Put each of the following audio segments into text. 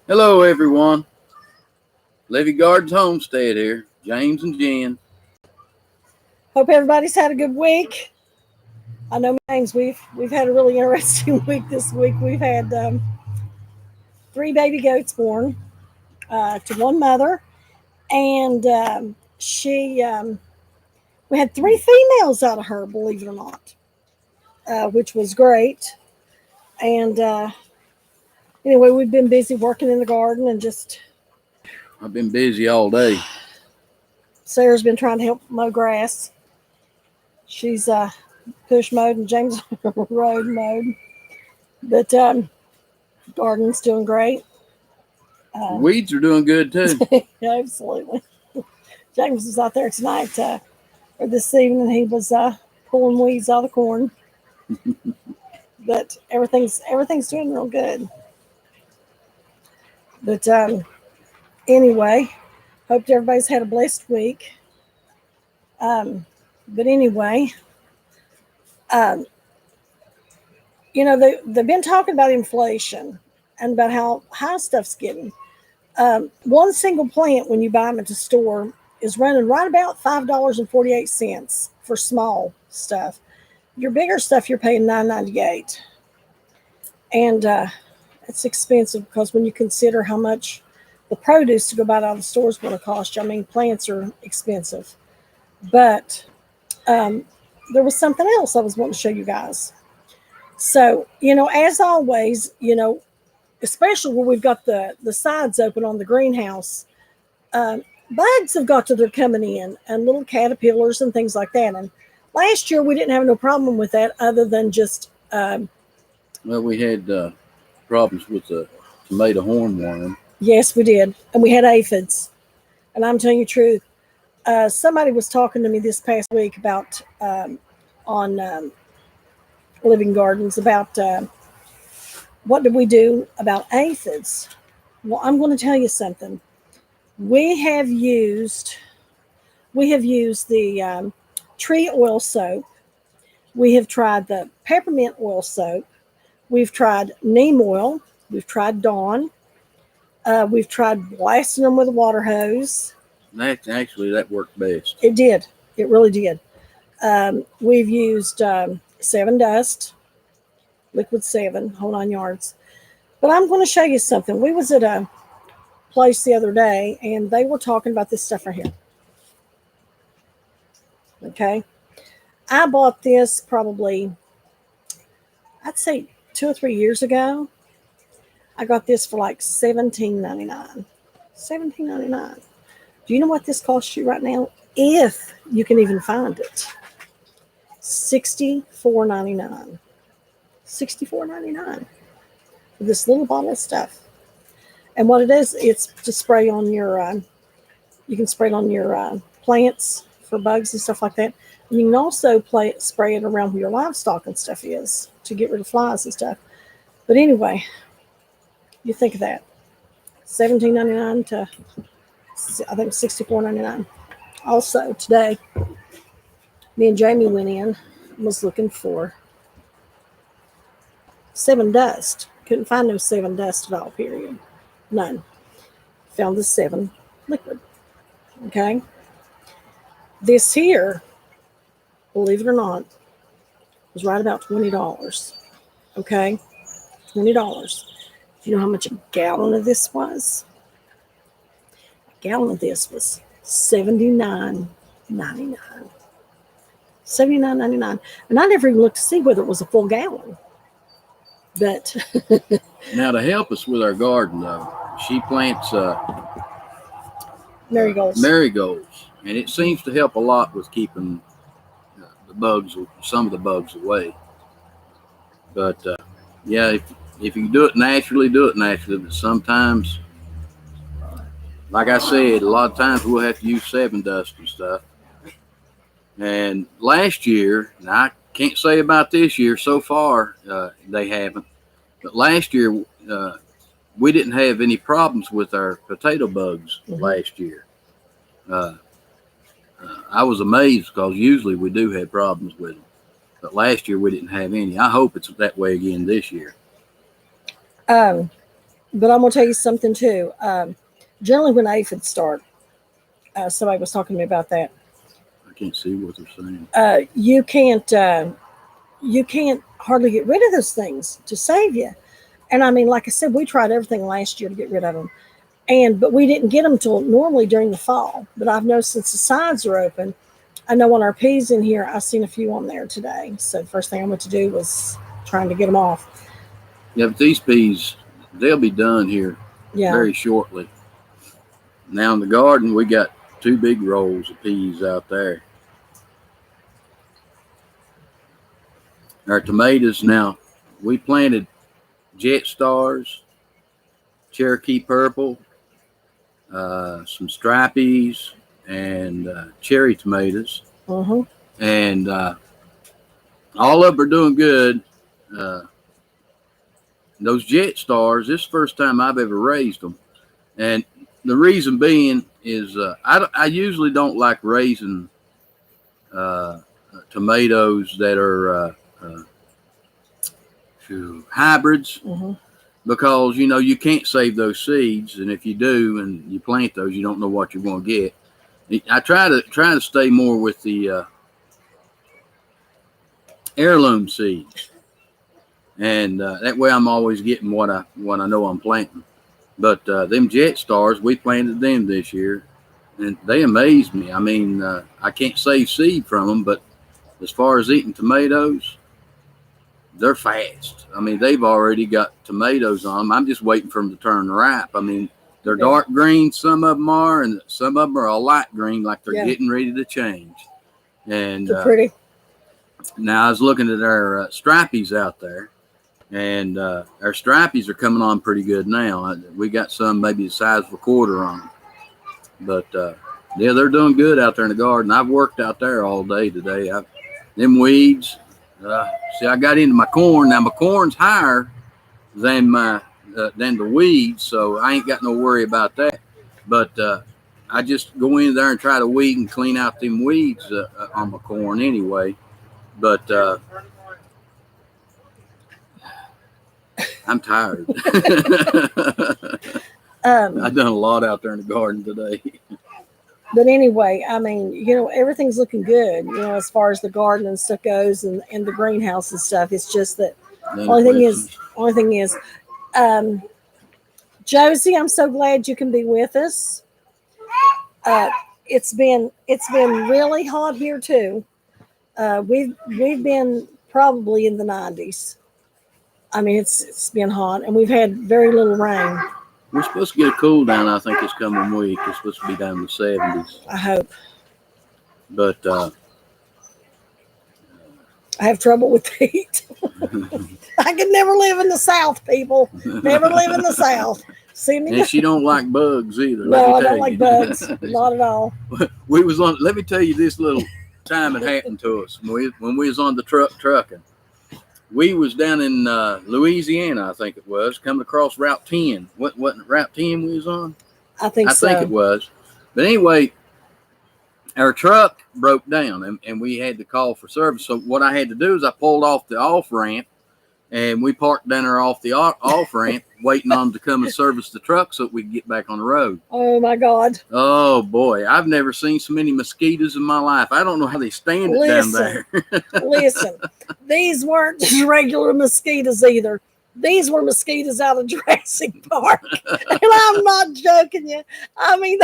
Hello, everyone. Levy Gardens Homestead here. James and Jenn. Hope everybody's had a good week. I know, James, we've had a really interesting week this week. We've had 3 baby goats born to one mother, and we had 3 females out of her, believe it or not, which was great. And anyway, we've been busy working in the garden and just. I've been busy all day. Sarah's been trying to help mow grass. She's push mode and James road mode. But garden's doing great. Weeds are doing good too. Yeah, absolutely. James was out there tonight or this evening. He was pulling weeds out of the corn. But everything's doing real good. But anyway, hope everybody's had a blessed week. But anyway, they've been talking about inflation and about how high stuff's getting. One single plant, when you buy them at the store, is running right about $5.48 for small stuff. Your bigger stuff, you're paying $9.98, and it's expensive because when you consider how much the produce to go buy it out of the store is going to cost you. I mean, plants are expensive, but there was something else I was wanting to show you guys. So, as always, especially where we've got the sides open on the greenhouse, bugs have got to their coming in, and little caterpillars and things like that. And last year we didn't have no problem with that, other than just well, we had problems with the tomato hornworm. Yes, we did, and we had aphids. And I'm telling you the truth. Somebody was talking to me this past week about on Living Gardens about what did we do about aphids. Well, I'm going to tell you something. We have used the tree oil soap. We have tried the peppermint oil soap. We've tried neem oil. We've tried Dawn. We've tried blasting them with a water hose. That worked best. It did. It really did. We've used 7 Dust, Liquid 7, whole 9 yards. But I'm going to show you something. We was at a place the other day, and they were talking about this stuff right here. Okay. I bought this probably, I'd say 2 or 3 years ago. I got this for like $17.99. $17.99. Do you know what this costs you right now? If you can even find it. $64.99. $64.99 for this little bottle of stuff. And what it is, it's to spray on your, you can spray it on your plants for bugs and stuff like that. And you can also spray it around where your livestock and stuff is to get rid of flies and stuff. But anyway, you think of that. $17.99 to, I think, $64.99. Also, today, me and Jamie went in and was looking for 7 Dust. Couldn't find no 7 Dust at all, period. None. Found the 7 Liquid. Okay? This here, believe it or not, was right about $20. Okay? $20. Do you know how much a gallon of this was? A gallon of this was $79.99. $79.99. And I never even looked to see whether it was a full gallon. But now, to help us with our garden, though, she plants marigolds. And it seems to help a lot with keeping some of the bugs away. But yeah, if you do it naturally, do it naturally. But sometimes, like I said, a lot of times we'll have to use 7 Dust and stuff. And last year, now I can't say about this year so far, they haven't. But last year, we didn't have any problems with our potato bugs last year. I was amazed because usually we do have problems with them. But last year we didn't have any. I hope it's that way again this year. But I'm gonna tell you something too. Generally, when aphids start, somebody was talking to me about that. I can't see what they're saying. You can't hardly get rid of those things to save you. And I mean, like I said, we tried everything last year to get rid of them, but we didn't get them till normally during the fall. But I've noticed since the sides are open, I know on our peas in here, I've seen a few on there today. So the first thing I went to do was trying to get them off. Yeah, but these peas, they'll be done here Yeah. very shortly. Now in the garden, we got 2 big rolls of peas out there. Our tomatoes now, we planted Jet Stars, Cherokee Purple, some Stripies, and cherry tomatoes. Mm-hmm. And all of them are doing good. Those Jet Stars, this is the first time I've ever raised them. And the reason being is I usually don't like raising tomatoes that are hybrids, Mm-hmm. because you can't save those seeds, and if you do and you plant those, you don't know what you're going to get. I try to stay more with the heirloom seeds, and that way I'm always getting what I know I'm planting. But them Jet Stars, we planted them this year, and they amazed me. I mean, I can't save seed from them, but as far as eating tomatoes, they're fast. I mean, they've already got tomatoes on them. I'm just waiting for them to turn ripe. I mean, they're dark green, some of them are, and some of them are a light green, like they're getting ready to change. And they're pretty. Now I was looking at our Stripies out there, and our Stripies are coming on pretty good now. We got some maybe the size of a quarter on them. But yeah, they're doing good out there in the garden. I've worked out there all day today. Them weeds. See, I got into my corn. Now my corn's higher than the weeds, so I ain't got no worry about that. But I just go in there and try to weed and clean out them weeds on my corn anyway. But I'm tired. I've done a lot out there in the garden today. But anyway, I mean, everything's looking good, as far as the garden and stuff goes, and the greenhouse and stuff. It's just that only thing is, Josie, I'm so glad you can be with us. It's been really hot here too. We've been probably in the 90s. I mean, it's been hot, and we've had very little rain. We're supposed to get a cool down, I think, this coming week. It's supposed to be down in the 70s. I hope. But I have trouble with the heat. I could never live in the South, people. Never live in the South. See me? And she don't like bugs either. No, I don't like bugs. Not at all. Let me tell you this little time it happened to us when we was on the trucking. We was down in Louisiana, I think it was, coming across Route 10. Wasn't Route 10 we was on? I think so. I think it was. But anyway, our truck broke down, and we had to call for service. So what I had to do is I pulled off the off-ramp, and we parked down there off the off-ramp, waiting on them to come and service the truck so that we could get back on the road. Oh, my God. Oh, boy. I've never seen so many mosquitoes in my life. I don't know how they stand it down there. Listen, these weren't just regular mosquitoes either. These were mosquitoes out of Jurassic Park. And I'm not joking you. I mean,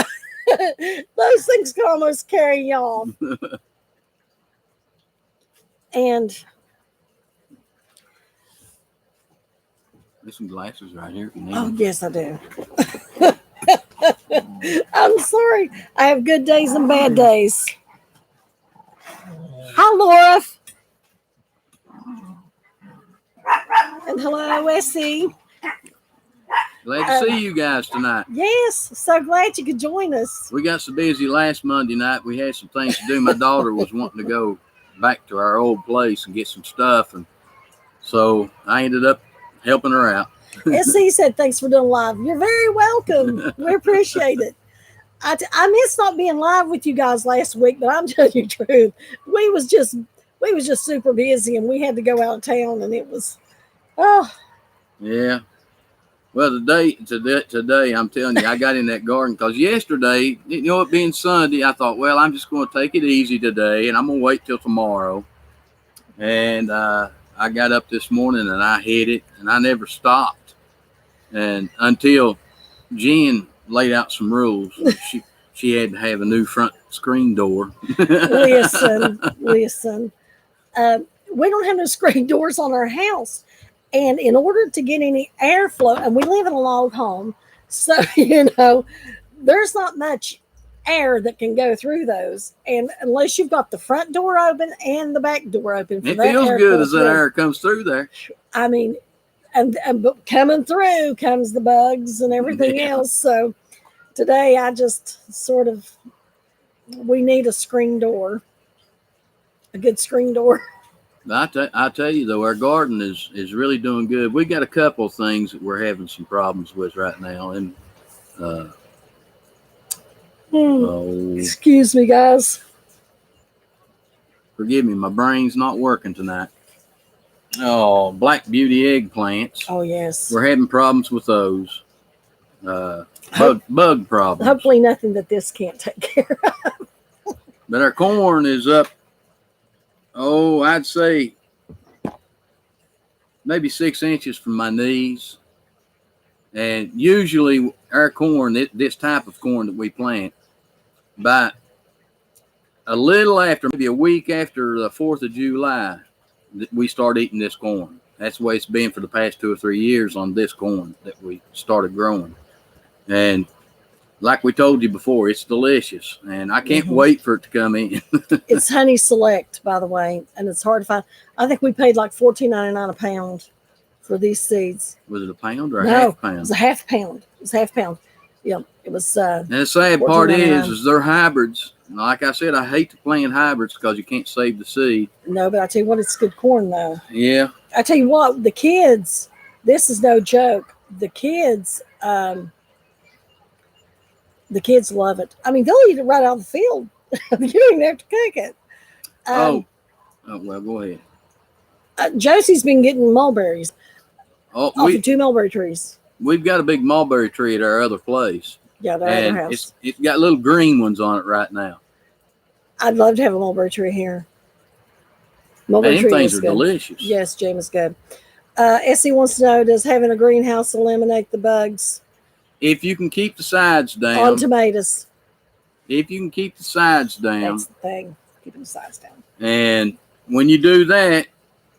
those things can almost carry you off. And there's some glasses right here if you need oh, them. yes, I do. I'm sorry. I have good days and bad days. Hi, Laura. And hello, Essie. Glad to see you guys tonight. Yes, so glad you could join us. We got so busy last Monday night. We had some things to do. My daughter was wanting to go back to our old place and get some stuff, and so I ended up helping her out. Essie said, "Thanks for doing live." You're very welcome. We appreciate it. I missed not being live with you guys last week, but I'm telling you the truth. We was just super busy, and we had to go out of town, and it was, Yeah. Well, today, I'm telling you, I got in that garden because yesterday, it being Sunday, I thought, well, I'm just going to take it easy today, and I'm going to wait till tomorrow. And I got up this morning and I hit it, and I never stopped. And until Jenn laid out some rules, she had to have a new front screen door. Listen. We don't have no screen doors on our house. And in order to get any airflow, and we live in a log home, so, there's not much air that can go through those. And unless you've got the front door open and the back door open. It feels good as that air comes through there. I mean, but coming through comes the bugs and everything else. So today I just we need a screen door, a good screen door. I tell you though, our garden is really doing good. We got a couple of things that we're having some problems with right now, and excuse me, guys. Forgive me, my brain's not working tonight. Oh, black beauty eggplants. Oh yes, we're having problems with those. Bug problems. Hopefully, nothing that this can't take care of. But our corn is up. Oh, I'd say maybe 6 inches from my knees. And usually our corn, this type of corn that we plant, by a little after, maybe a week after the 4th of July, we start eating this corn. That's the way it's been for the past 2 or 3 years on this corn that we started growing. And like we told you before, it's delicious, and I can't wait for it to come in. It's Honey Select, by the way, and it's hard to find. I think we paid like $14.99 a pound for these seeds. Was it a pound or a half pound? It was a half pound. It was half pound. Yeah, it was. And the sad part is they're hybrids. Like I said, I hate to plant hybrids because you can't save the seed. No, but I tell you what, it's good corn though. Yeah. I tell you what, the kids. This is no joke. The kids. The kids love it. I mean, they'll eat it right out of the field. You don't even have to cook it. Well, go ahead. Josie's been getting mulberries. Off of 2 mulberry trees. We've got a big mulberry tree at our other place. Yeah, the other house. It's got little green ones on it right now. I'd love to have a mulberry tree here. Mulberry tree things are delicious. Yes, Jam is good. Essie wants to know, does having a greenhouse eliminate the bugs? If you can keep the sides down. On tomatoes. If you can keep the sides down. That's the thing. Keeping the sides down. And when you do that,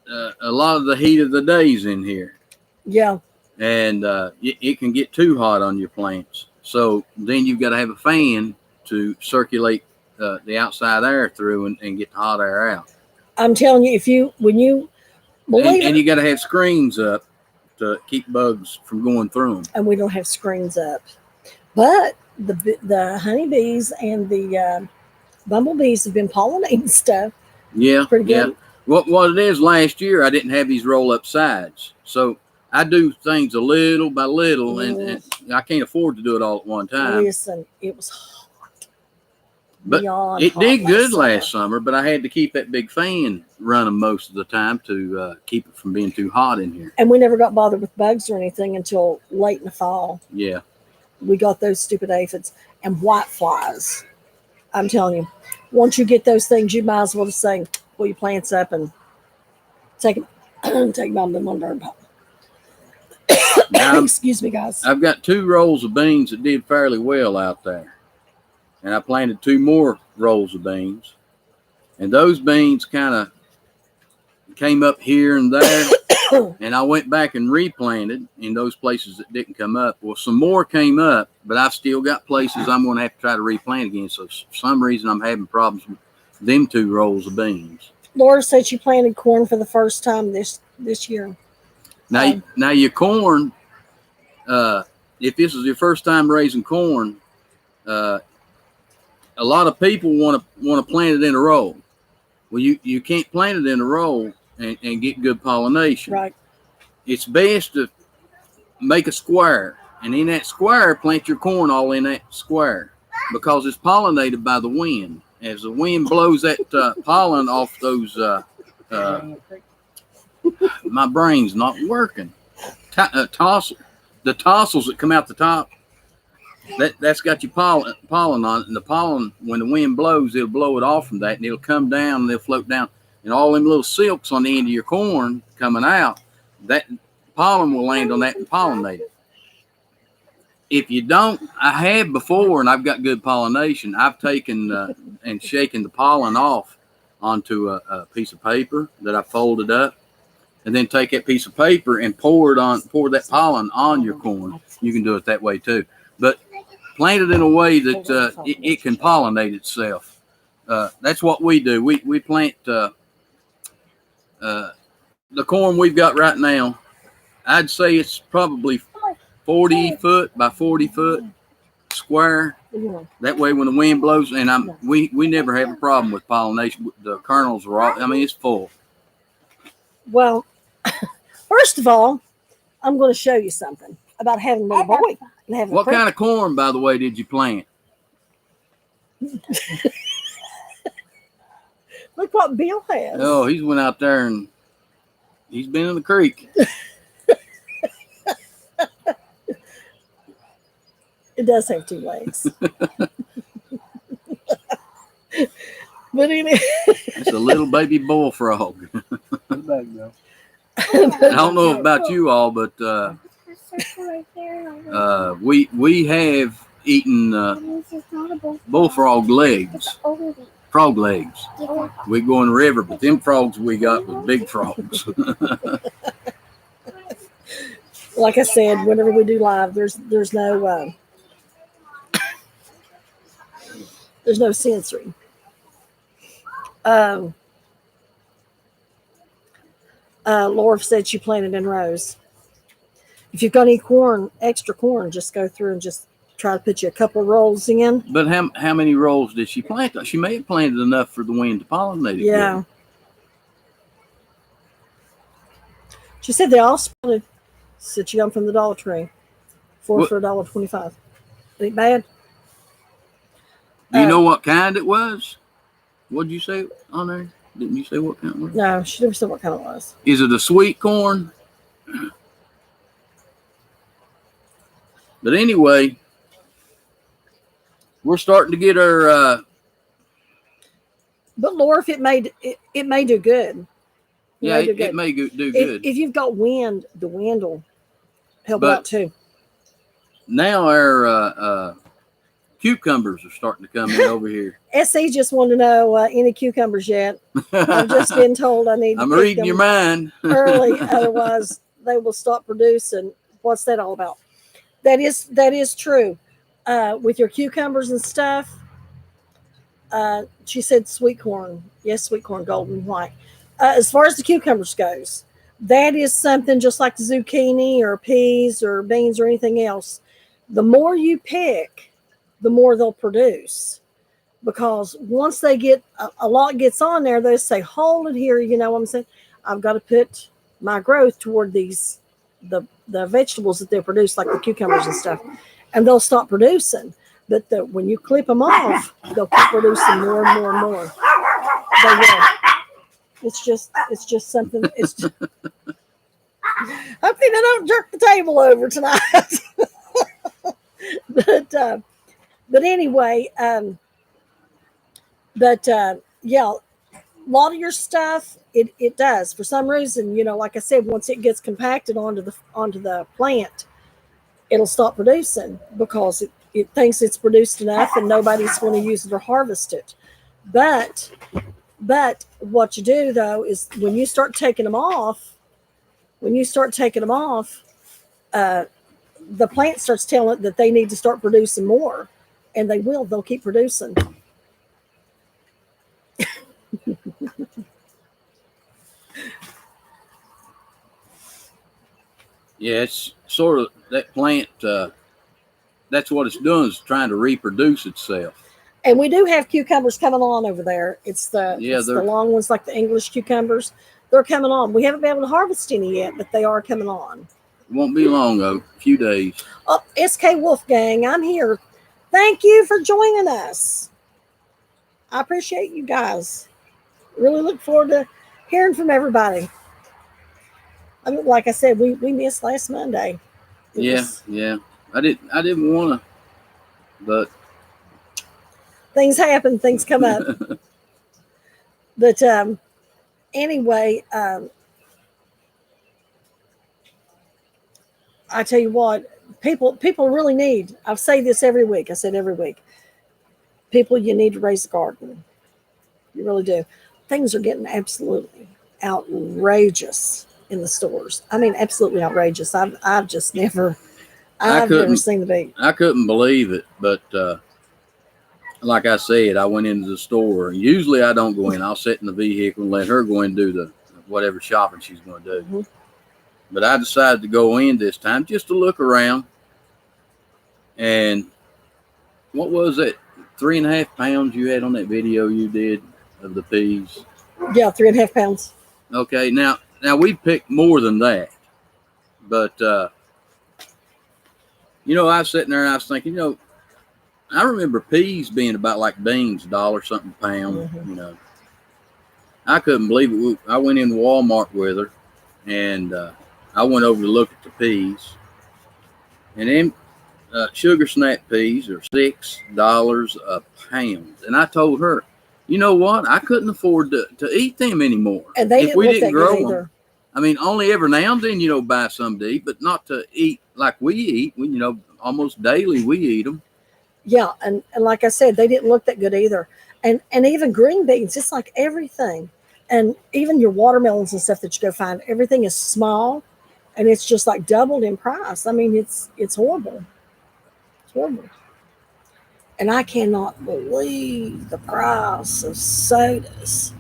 a lot of the heat of the day's in here. Yeah. And it can get too hot on your plants. So then you've got to have a fan to circulate the outside air through and get the hot air out. I'm telling you, when you believe and you got to have screens up to keep bugs from going through them. And we don't have screens up. But the honeybees and the bumblebees have been pollinating stuff. Yeah. Pretty good. Yeah. What it is, last year I didn't have these roll up sides. So I do things a little by little, and I can't afford to do it all at one time. Listen, it was hot. But it did good last summer, but I had to keep that big fan running most of the time to keep it from being too hot in here. And we never got bothered with bugs or anything until late in the fall. Yeah. We got those stupid aphids and white flies. I'm telling you, once you get those things, you might as well just say, pull your plants up and take them out of the one pop. Excuse me, guys. I've got 2 rolls of beans that did fairly well out there. And I planted 2 more rolls of beans. And those beans kind of came up here and there. And I went back and replanted in those places that didn't come up. Well, some more came up, but I've still got places I'm going to have to try to replant again. So for some reason, I'm having problems with them 2 rolls of beans. Laura said she planted corn for the first time this year. Now your corn, if this is your first time raising corn, a lot of people want to plant it in a row. Well, you can't plant it in a row and get good pollination. Right. It's best to make a square, and in that square, plant your corn all in that square because it's pollinated by the wind. As the wind blows that pollen off those, my brain's not working. the tassels that come out the top, that's got your pollen on it, and the pollen, when the wind blows, it'll blow it off from that, and it'll come down, and they'll float down, and all them little silks on the end of your corn coming out, that pollen will land on that and pollinate it. If you don't, I have before, and I've got good pollination. I've taken and shaken the pollen off onto a piece of paper that I folded up, and then take that piece of paper and pour that pollen on your corn. You can do it that way too, but plant it in a way that it can pollinate itself. That's what we do. We plant the corn we've got right now. I'd say it's probably 40 foot by 40 foot square. That way, when the wind blows, and we never have a problem with pollination. The kernels are all, I mean, it's full. Well, first of all, I'm going to show you something about having a little boy and having. What kind of corn, by the way, did you plant? Look what Bill has. Oh, he's went out there and he's been in the creek. It does have 2 legs. But anyway, it's a little baby bullfrog. I don't know about you all, but we have eaten bullfrog legs, frog legs. We go in the river, but them frogs we got was big frogs. Like I said, whenever we do live, there's no censoring. Laura said she planted in rows. If you've got any extra corn, just go through and just try to put you a couple rolls in. But how many rolls did she plant? She may have planted enough for the wind to pollinate it. Yeah. Good. She said they all sprouted. Said she got them from the Dollar Tree. 4 for $1.25. Ain't bad. Do you know what kind it was? What did you say on there? Didn't you say what kind it was? No, she never said what kind it was. Is it a sweet corn? But anyway, we're starting to get our. But Laura, if it may do good. It may do good. If you've got wind, the wind will help out too. Now our cucumbers are starting to come in over here. SE just wanted to know any cucumbers yet. I've just been told I need to I'm reading your mind. early, otherwise they will stop producing. What's that all about? That is true. With your cucumbers and stuff, she said sweet corn. Yes, sweet corn, golden white. As far as the cucumbers goes, that is something just like the zucchini or peas or beans or anything else. The more you pick, the more they'll produce, because once they get a lot gets on there, they say, hold it here. You know what I'm saying? I've got to put my growth toward the vegetables that they produce, like the cucumbers and stuff, and they'll stop producing. But when you clip them off, they'll keep producing more and more and more. They will. It's just something. It's just, I think I don't jerk the table over tonight. But anyway, yeah, a lot of your stuff, it does. For some reason, like I said, once it gets compacted onto the plant, it'll stop producing because it thinks it's produced enough and nobody's going to use it or harvest it. But what you do though is when you start taking them off, the plant starts telling it that they need to start producing more, and they will. They'll keep producing. Yeah, it's sort of that plant. That's what it's doing, is trying to reproduce itself. And we do have cucumbers coming on over there. It's the long ones, like the English cucumbers. They're coming on. We haven't been able to harvest any yet, but they are coming on. It won't be long, though. A few days. Oh, SK Wolfgang, I'm here. Thank you for joining us. I appreciate you guys. Really look forward to hearing from everybody. I mean, like I said, we missed last Monday. Yeah. I didn't want to, but things happen, things come up. But anyway, I tell you what, people really need. I say this every week. I said every week, people, you need to raise a garden. You really do. Things are getting absolutely outrageous in the stores. I mean, absolutely outrageous. I've just never, I've never seen the beat. I couldn't believe it, but like I said, I went into the store. Usually I don't go in. I'll sit in the vehicle and let her go in and do the whatever shopping she's going to do. Mm-hmm. But I decided to go in this time just to look around. And what was it? 3.5 pounds you had on that video you did of the peas? Yeah, 3.5 pounds. Okay, now we picked more than that. But, you know, I was sitting there and I was thinking, you know, I remember peas being about like beans, $1 something a pound, Mm-hmm. you know. I couldn't believe it. I went into Walmart with her, and I went over to look at the peas. And then sugar snap peas are $6 a pound. And I told her, you know what? I couldn't afford to eat them anymore. And they if we didn't grow them. either. I mean, only every now and then, you know, buy some to eat, but not to eat like we eat. We, you know, almost daily we eat them. Yeah, and like I said, they didn't look that good either. And even green beans, it's like everything. And even your watermelons and stuff that you go find, everything is small, and it's just like doubled in price. I mean, it's horrible. It's horrible. And I cannot believe the price of sodas.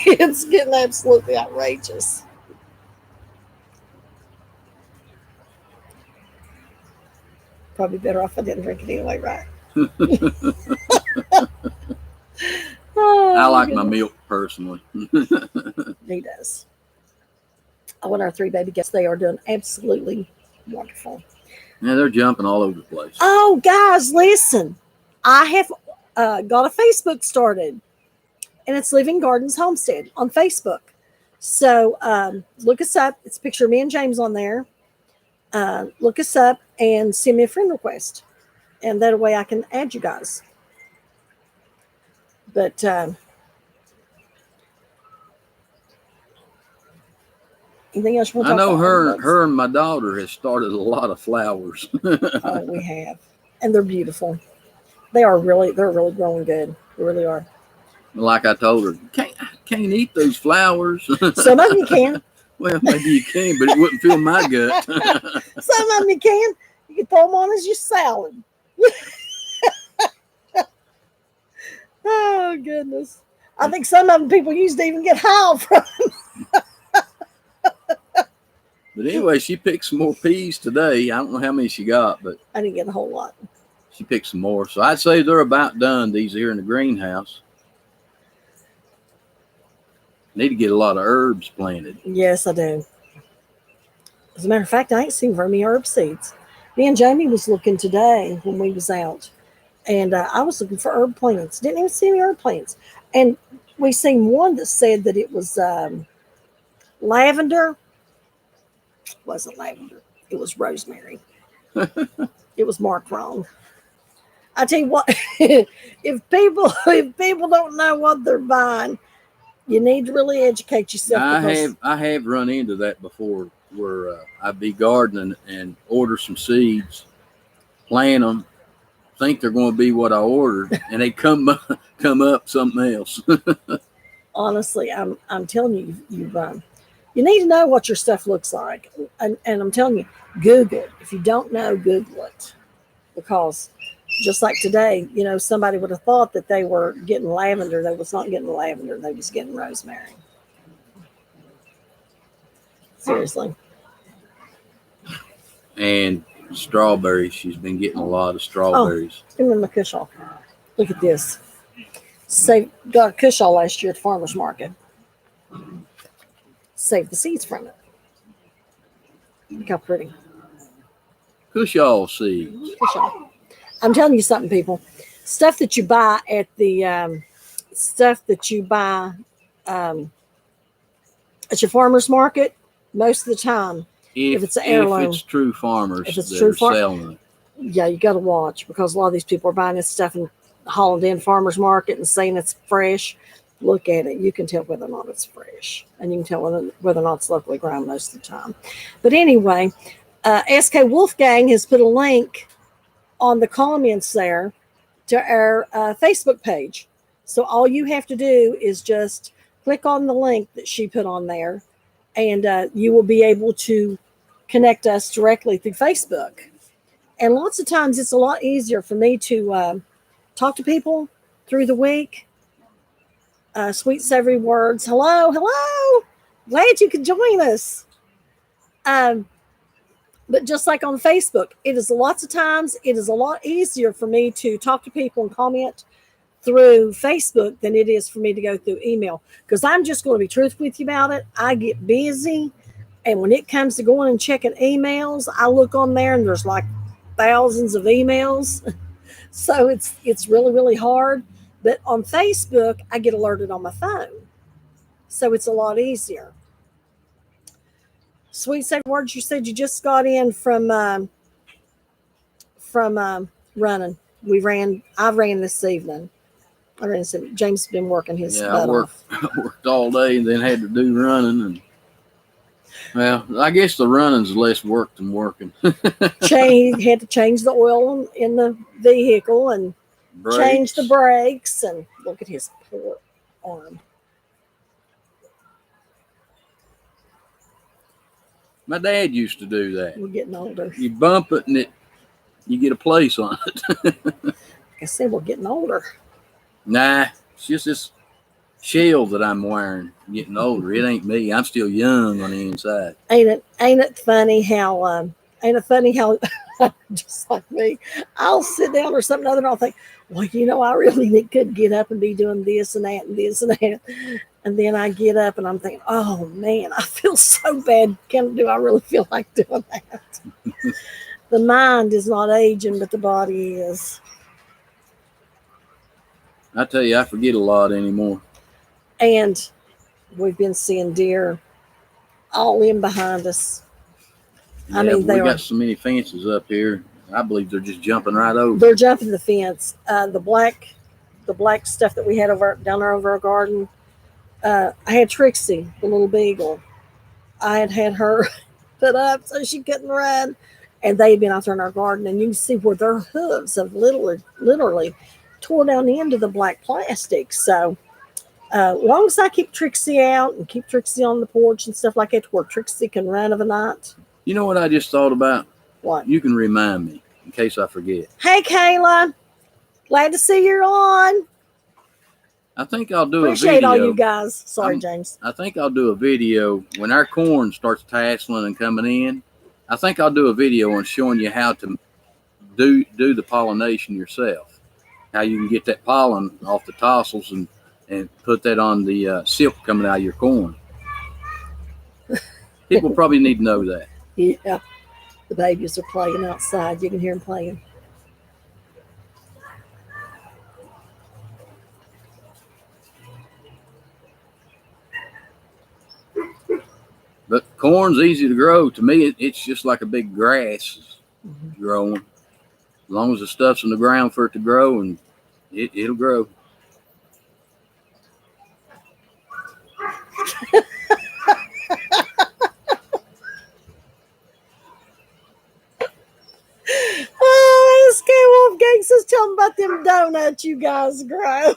It's getting absolutely outrageous. Probably better off I didn't drink it anyway, right? Oh, I like my milk personally. He does. I want our 3 baby guests. They are doing absolutely wonderful. Yeah, they're jumping all over the place. Oh, guys, listen. I have got a Facebook started, and it's Living Gardens Homestead on Facebook. So look us up. It's a picture of me and James on there. Look us up and send me a friend request. And that way I can add you guys. But anything else you want to I talk know about? her and my daughter has started a lot of flowers. Oh, we have. And they're beautiful. They're really growing good. They really are. Like I told her, can't eat those flowers. Some of them you can. Well, maybe you can, but it wouldn't fill my gut. Some of them you can. You can throw them on as your salad. Oh, goodness. I think some of them people used to even get high from. But anyway, she picked some more peas today. I don't know how many she got, but I didn't get a whole lot. she picked some more. So I'd say they're about done, these here in the greenhouse. Need to get a lot of herbs planted. Yes, I do. As a matter of fact, I ain't seen very many herb seeds. Me and Jamie was looking today when we was out, and I was looking for herb plants. Didn't even see any herb plants. And we seen one that said that it was lavender. It wasn't lavender. It was rosemary. It was marked wrong. I tell you what, if people don't know what they're buying, you need to really educate yourself. I have run into that before, where I'd be gardening and order some seeds, plant them, think they're going to be what I ordered, and they come up something else. Honestly, I'm telling you, you need to know what your stuff looks like, and I'm telling you, Google it. If you don't know, Google it, because just like today, you know, somebody would have thought that they were getting lavender. They was not getting lavender. They was getting rosemary. Seriously. And strawberries. She's been getting a lot of strawberries. Oh, give me my Cushall. Look at this. Got a Cushall last year at the farmer's market. Saved the seeds from it. Look how pretty. Cushall seeds. Cushall. I'm telling you something, people. Stuff that you buy at the at your farmer's market, most of the time, if it's an heirloom. If it's true farmers If it's that true are selling it. Yeah, you got to watch, because a lot of these people are buying this stuff and hauling it in farmers market and saying it's fresh. Look at it. You can tell whether or not it's fresh, and you can tell whether or not it's locally grown most of the time. But anyway, SK Wolfgang has put a link on the comments there to our Facebook page. So all you have to do is just click on the link that she put on there, and you will be able to connect us directly through Facebook. And lots of times it's a lot easier for me to talk to people through the week. Sweet, savory words. Hello. Glad you could join us. But just like on Facebook, it is a lot easier for me to talk to people and comment through Facebook than it is for me to go through email. Because I'm just going to be truthful with you about it. I get busy. And when it comes to going and checking emails, I look on there and there's like thousands of emails. So it's really, really hard. But on Facebook, I get alerted on my phone. So it's a lot easier. Sweet savory words, you said you just got in from running. I ran this evening. James has been working his butt off. I worked all day and then had to do running, and well, I guess the running's less work than working. He had to change the oil in the vehicle and change the brakes, and look at his poor arm. My dad used to do that. We're getting older. You bump it and you get a place on it. Like I said, we're getting older. Nah, it's just this shell that I'm wearing. Getting older. It ain't me. I'm still young on the inside. Ain't it funny how just like me, I'll sit down or something other and I'll think, well, I really could get up and be doing this and that and this and that. And then I get up and I'm thinking, oh man, I feel so bad. Do I really feel like doing that? The mind is not aging, but the body is. I tell you, I forget a lot anymore. And we've been seeing deer all in behind us. Yeah, we got so many fences up here. I believe they're just jumping right over. They're jumping the fence. The black stuff that we had down there over our garden. I had Trixie, the little beagle. I had her put up so she couldn't run, and they had been out there in our garden, and you can see where their hooves have literally tore down into the black plastic. So as long as I keep Trixie out and keep Trixie on the porch and stuff like that, where Trixie can run of a night. You know what I just thought about? What? You can remind me in case I forget. Hey, Kayla. Glad to see you're on. I think I'll do a video. Appreciate all you guys. Sorry, James. I think I'll do a video when our corn starts tasseling and coming in. I think I'll do a video on showing you how to do the pollination yourself. How you can get that pollen off the tassels and put that on the silk coming out of your corn. People probably need to know that. Yeah. The babies are playing outside. You can hear them playing. But corn's easy to grow. To me, it's just like a big grass growing. As long as the stuff's in the ground for it to grow, and it'll grow. SK Wolfgang says, tell them about them donuts you guys grow.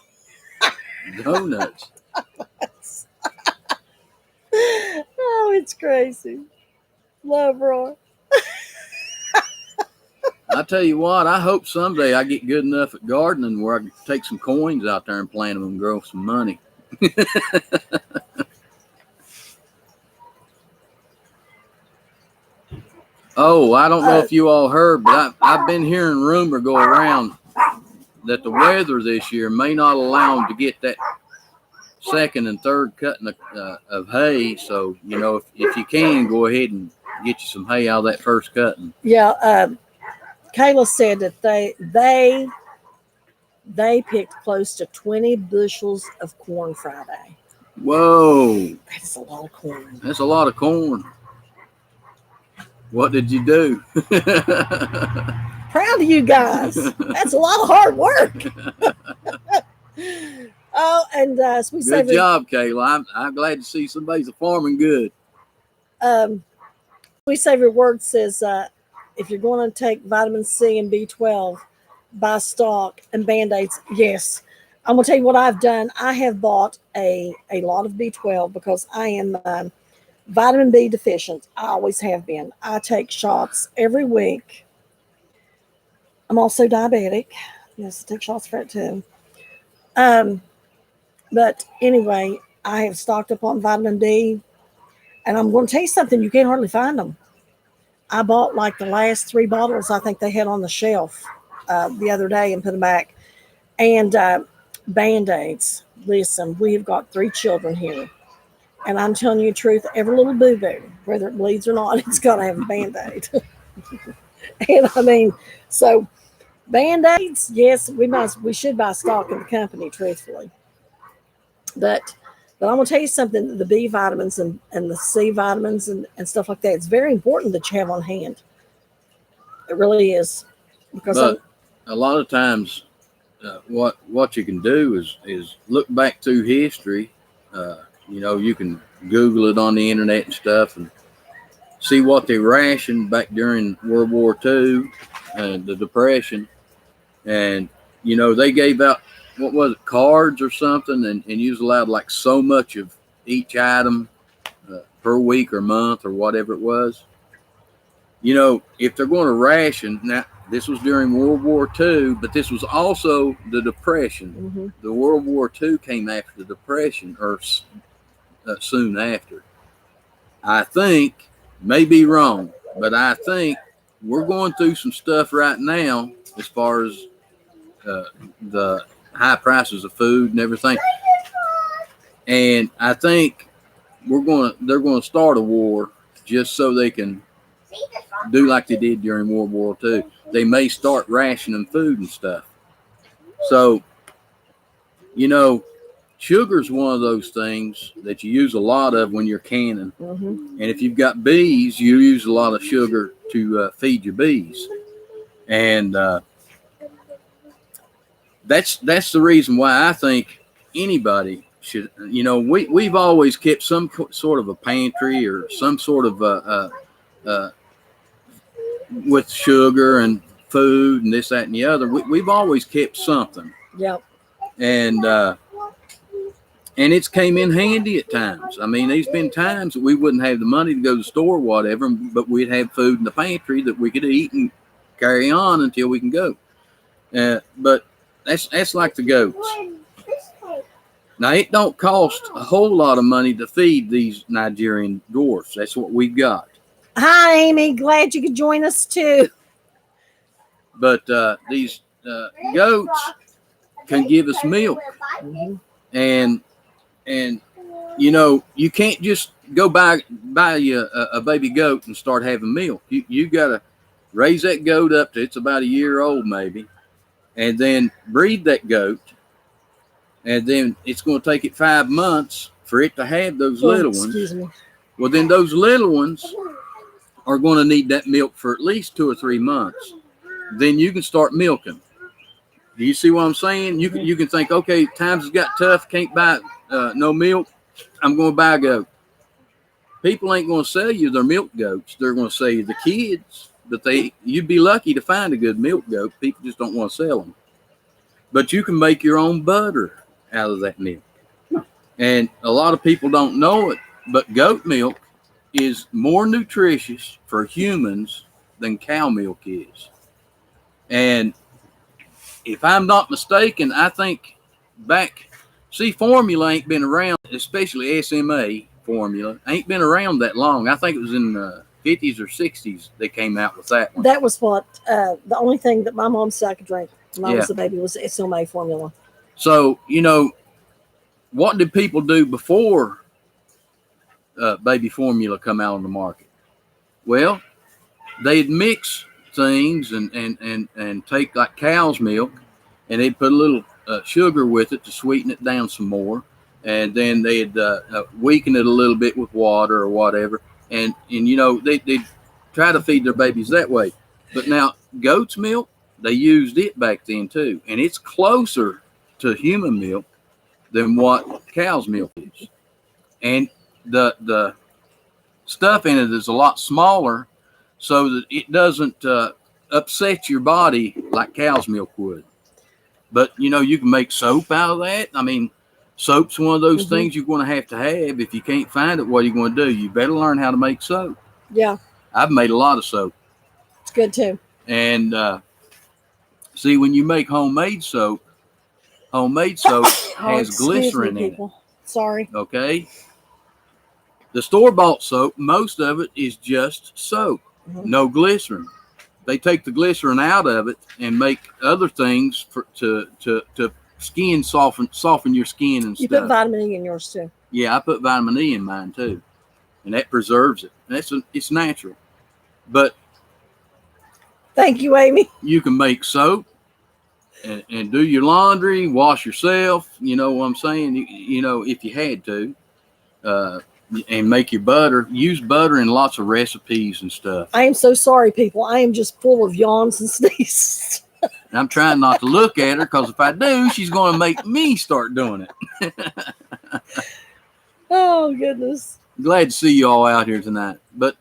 Donuts. Oh, it's crazy. Love Roy. I tell you what, I hope someday I get good enough at gardening where I can take some coins out there and plant them and grow some money. Oh, I don't know if you all heard, but I've been hearing rumor go around that the weather this year may not allow them to get that second and third cutting of hay. So, if you can, go ahead and get you some hay out of that first cutting. Yeah, Kayla said that they picked close to 20 bushels of corn Friday. Whoa. That's a lot of corn. That's a lot of corn. What did you do? Proud of you guys. That's a lot of hard work. Oh, and Sweet Good Savory. job, Kayla. I'm glad to see somebody's farming good. Sweet Savory Word says if you're going to take vitamin C and B12, buy stock and Band-Aids. Yes. I'm going to tell you what I've done. I have bought a lot of B12 because I am vitamin B deficient. I always have been. I take shots every week. I'm also diabetic. Yes, I take shots for it too. But anyway, I have stocked up on vitamin D, and I'm going to tell you something. You can't hardly find them. I bought like the last 3 bottles I think they had on the shelf the other day and put them back. And Band-Aids. Listen, we have got 3 children here. And I'm telling you the truth, every little boo-boo, whether it bleeds or not, it's got to have a Band-Aid. And I mean, so Band-Aids, yes, we should buy stock in the company, truthfully. But I'm going to tell you something, the B vitamins and the C vitamins and stuff like that, it's very important that you have on hand. It really is. Because a lot of times, what you can do is look back through history. You can Google it on the internet and stuff and see what they rationed back during World War II and the Depression. And, they gave out, what was it, cards or something, and you was allowed like so much of each item per week or month or whatever it was. If they're going to ration, now this was during World War II, but this was also the Depression. Mm-hmm. The World War II came after the Depression, or soon after. I think, may be wrong, but I think we're going through some stuff right now as far as the high prices of food and everything. And I think they're going to start a war just so they can do like they did during World War II. They may start rationing food and stuff. So, sugar's one of those things that you use a lot of when you're canning. Mm-hmm. And if you've got bees, you use a lot of sugar to feed your bees. And that's the reason why I think anybody should, we've always kept some sort of a pantry or some sort of with sugar and food and this, that, and the other. We've always kept something. Yep. And it's came in handy at times. I mean, there's been times that we wouldn't have the money to go to the store or whatever, but we'd have food in the pantry that we could eat and carry on until we can go. But that's like the goats. Now, it don't cost a whole lot of money to feed these Nigerian dwarfs. That's what we've got. Hi, Amy. Glad you could join us too. But these goats can give us milk. Mm-hmm. And you can't just go buy you a baby goat and start having milk. You got to raise that goat up to it's about a year old maybe, and then breed that goat, and then it's going to take it 5 months for it to have those little ones. Excuse me. Well, then those little ones are going to need that milk for at least 2 or 3 months. Then you can start milking. Do you see what I'm saying? You can think, okay, times has got tough, can't buy no milk. I'm going to buy a goat. People ain't going to sell you their milk goats. They're going to sell you the kids. But you'd be lucky to find a good milk goat. People just don't want to sell them. But you can make your own butter out of that milk. And a lot of people don't know it, but goat milk is more nutritious for humans than cow milk is. And if I'm not mistaken, I think formula ain't been around, especially SMA formula, ain't been around that long. I think it was in the 50s or 60s they came out with that one. That was what the only thing that my mom said I could drink when I was a baby was SMA formula. So, what did people do before baby formula come out on the market? Well, they'd mix things and take like cow's milk, and they'd put a little sugar with it to sweeten it down some more, and then they'd weaken it a little bit with water or whatever, and they'd try to feed their babies that way. But now goat's milk, they used it back then too, and it's closer to human milk than what cow's milk is. And the stuff in it is a lot smaller, so that it doesn't upset your body like cow's milk would. But you can make soap out of that. I mean, soap's one of those things you're going to have. If you can't find it, what are you going to do? You better learn how to make soap. Yeah. I've made a lot of soap. It's good too. And see, when you make homemade soap has glycerin in it. Sorry. Okay. The store-bought soap, most of it is just soap, no glycerin. They take the glycerin out of it and make other things to skin soften your skin and you stuff. Put vitamin E in yours too. Yeah, I put vitamin E in mine too, and that preserves it. It's natural. But thank you, Amy. You can make soap and do your laundry, wash yourself. You know what I'm saying? If you had to, and make your butter. Use butter in lots of recipes and stuff. I am so sorry, people. I am just full of yawns and sneezes. And I'm trying not to look at her, because if I do, she's going to make me start doing it. Oh, goodness. Glad to see you all out here tonight. But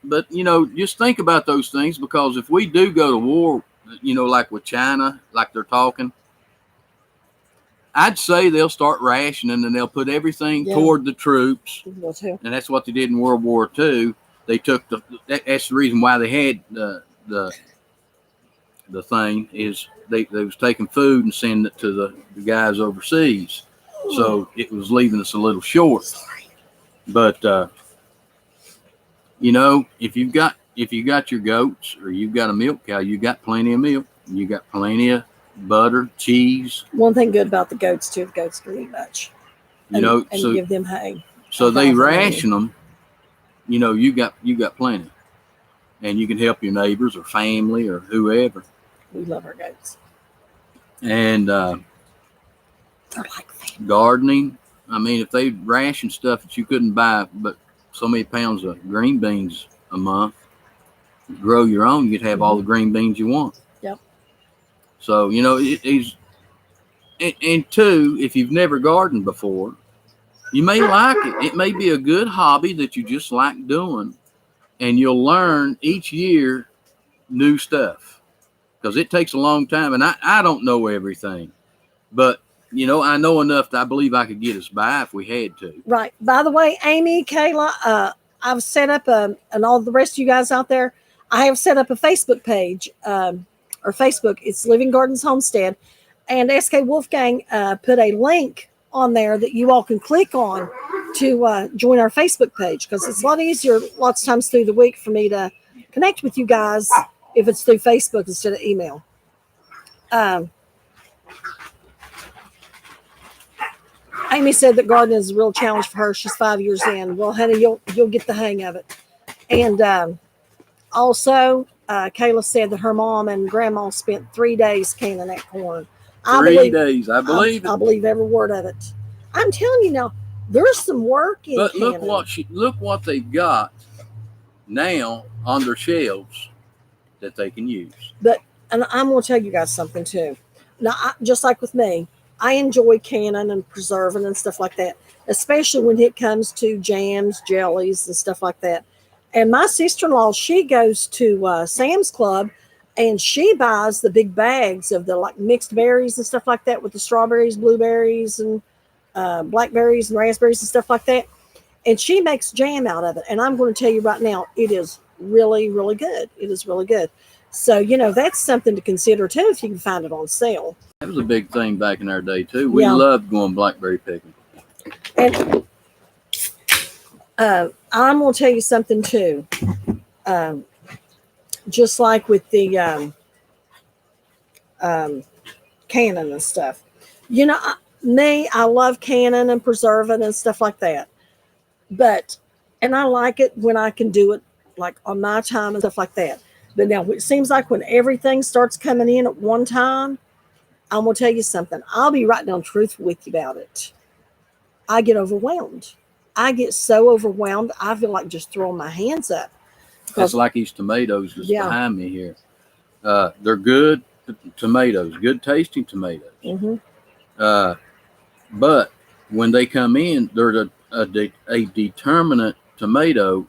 just think about those things, because if we do go to war, like with China, like they're talking, I'd say they'll start rationing, and they'll put everything toward the troops. And that's what they did in World War II. They took that's the reason why they had the thing is they was taking food and sending it to the guys overseas. So it was leaving us a little short. Sorry. But if you got your goats, or you've got a milk cow, you got plenty of milk. You got plenty of butter, cheese. One thing good about the goats too, the goats can eat much. And so give them hay. So they ration them. You got plenty, and you can help your neighbors or family or whoever. We love our goats. And they're like family. Gardening. I mean, if they ration stuff that you couldn't buy, but so many pounds of green beans a month, grow your own, you'd have all the green beans you want. Yep. So, it is, and two, if you've never gardened before, you may like it. It may be a good hobby that you just like doing, and you'll learn each year new stuff, because it takes a long time. And I don't know everything, but, I know enough that I believe I could get us by if we had to. Right. By the way, Amy, Kayla, I've set up, and all the rest of you guys out there, I have set up a Facebook page, or Facebook. It's Living Gardens Homestead, and SK Wolfgang put a link on there that you all can click on to join our Facebook page, because it's a lot easier lots of times through the week for me to connect with you guys if it's through Facebook instead of email. Amy said that gardening is a real challenge for her. She's 5 years in. Well, honey, you'll get the hang of it. And also, Kayla said that her mom and grandma spent 3 days canning that corn. 3 days, I believe it. I believe every word of it. I'm telling you now, there's some work in But canning. look what they've got now on their shelves that they can use. And I'm going to tell you guys something too. Now, just like with me, I enjoy canning and preserving and stuff like that, especially when it comes to jams, jellies, and stuff like that. And my sister-in-law, she goes to Sam's Club, and she buys the big bags of the mixed berries and stuff like that, with the strawberries, blueberries, and blackberries and raspberries and stuff like that. And she makes jam out of it. And I'm going to tell you right now, it is really, really good. It is really good. So, that's something to consider too, if you can find it on sale. That was a big thing back in our day too. We loved going blackberry picking. And I'm going to tell you something too. Just like with the canning and stuff. I love canning and preserving and stuff like that. And I like it when I can do it like on my time and stuff like that. But now it seems like when everything starts coming in at one time, I'm going to tell you something. I'll be right down truthful with you about it. I get overwhelmed. I get so overwhelmed, I feel like just throwing my hands up. That's like these tomatoes that's Yeah. behind me here. They're good tomatoes, good tasting tomatoes. Mm-hmm. But when they come in, they're a determinate tomato.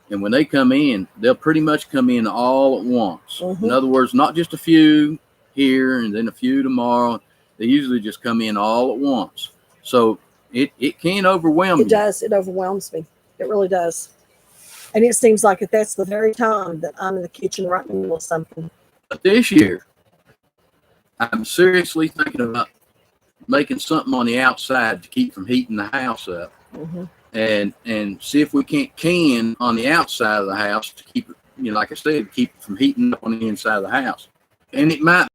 And when they come in, they'll pretty much come in all at once. Mm-hmm. In other words, not just a few here and then a few tomorrow. They usually just come in all at once. So it can overwhelm you. It does. It overwhelms me. It really does. And it seems like that's the very time that I'm in the kitchen right in the middle of something. But this year, I'm seriously thinking about making something on the outside to keep from heating the house up. Mm-hmm. And see if we can't can on the outside of the house to keep it, like I said, keep it from heating up on the inside of the house. And it might.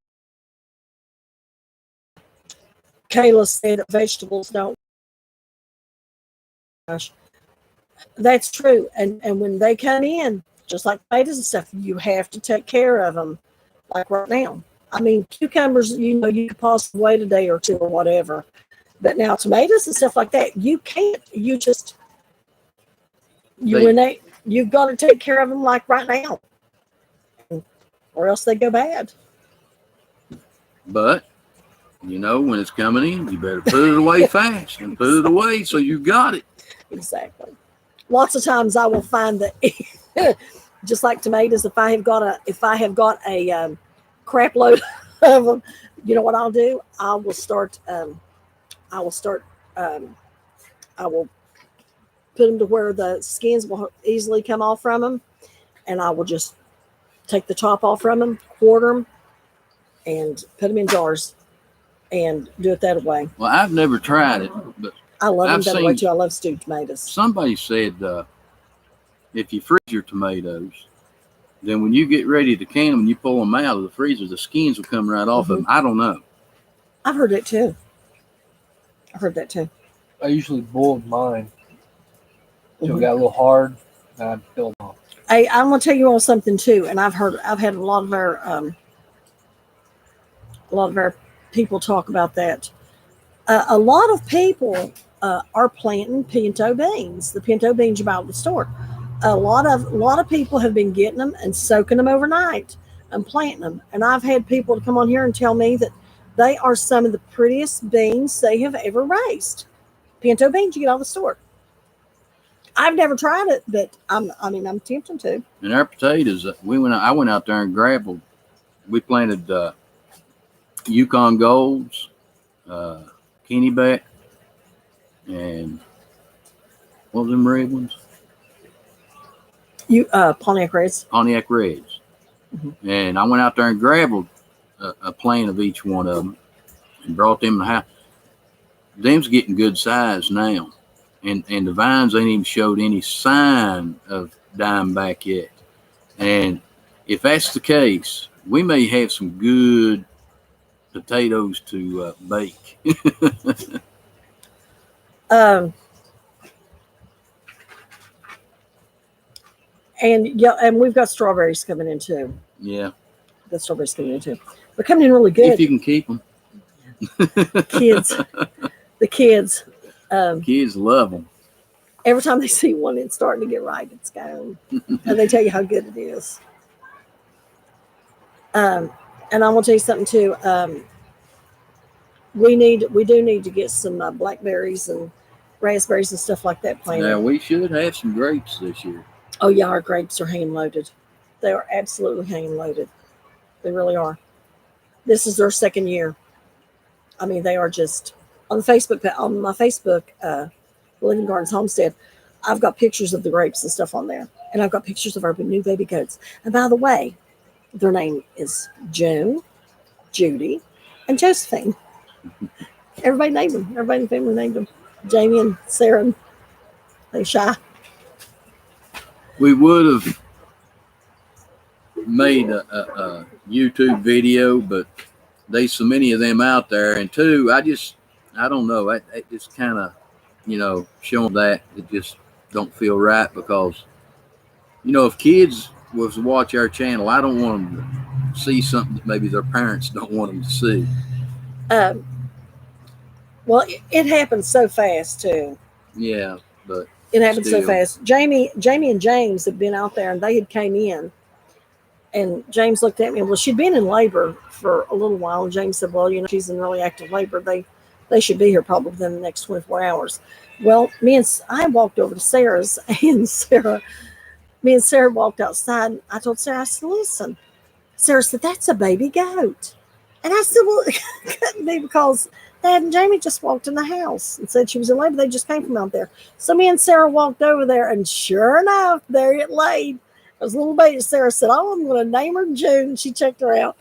Kayla said that vegetables don't. Gosh, that's true. And when they come in, just like potatoes and stuff, you have to take care of them. Like right now. I mean, cucumbers, you could possibly wait a day or two or whatever. But now tomatoes and stuff like that, you can't. You just you've got to take care of them like right now, or else they go bad. But when it's coming in, you better put it away fast and put it away so you got it. Exactly. Lots of times I will find that, just like tomatoes, if I have got a crap load of them, you know what I'll do? I will put them to where the skins will easily come off from them, and I will just take the top off from them, quarter them, and put them in jars and do it that way. Well, I've never tried it, but I love them that way too. I love stewed tomatoes. Somebody said if you freeze your tomatoes, then when you get ready to can them and you pull them out of the freezer, the skins will come right off of them. I don't know. I've heard that too. I usually boiled mine. So it got a little hard, and I'd peel them off. Hey, I'm gonna tell you all something too, and I've had a lot of our people talk about that. A lot of people are planting pinto beans. The pinto beans you buy at the store. A lot of people have been getting them and soaking them overnight and planting them. And I've had people to come on here and tell me that they are some of the prettiest beans they have ever raised. Pinto beans you get out of the store. I've never tried it, but I'm tempted to. And our potatoes, I went out there and grabbed them. We planted Yukon Golds, Kennebec, and what was them red ones? Pontiac Reds. Pontiac Reds. Mm-hmm. And I went out there and grabbed a plant of each one of them and brought them in the house. Them's getting good size now. And the vines ain't even showed any sign of dying back yet. And if that's the case, we may have some good potatoes to bake. And we've got strawberries coming in too. Yeah. The strawberries coming in too. They're coming in really good. If you can keep them. The kids. Kids love them. Every time they see one, it's starting to get right. It's gone. And they tell you how good it is. And I'm going to tell you something too. We do need to get some blackberries and raspberries and stuff like that planted. Now, we should have some grapes this year. Oh, yeah, our grapes are hanging loaded. They are absolutely hanging loaded. They really are. This is their second year. I mean, they are just on my Facebook, Living Gardens Homestead. I've got pictures of the grapes and stuff on there, and I've got pictures of our new baby goats. And by the way, their name is Jenn, Judy, and Josephine. Everybody named them. Everybody in the family named them. Jamie and Sarah. They shy. We would have made a YouTube video, but there's so many of them out there. And two, I don't know. I just kind of, showing that it just don't feel right because, if kids was to watch our channel, I don't want them to see something that maybe their parents don't want them to see. Well, it happens so fast too. Yeah, but It happened so Still. fast. Jamie and James had been out there, and they had came in. And James looked at me. Well, she'd been in labor for a little while. And James said, well, she's in really active labor. They should be here probably within the next 24 hours. Well, I walked over to Sarah's, and me and Sarah walked outside. And I told Sarah, I said, listen. Sarah said, that's a baby goat. And I said, well, it couldn't be because Dad and Jamie just walked in the house and said she was in labor. They just came from out there. So me and Sarah walked over there, and sure enough, there it laid. It was a little baby. Sarah said, oh, I'm going to name her June. She checked her out.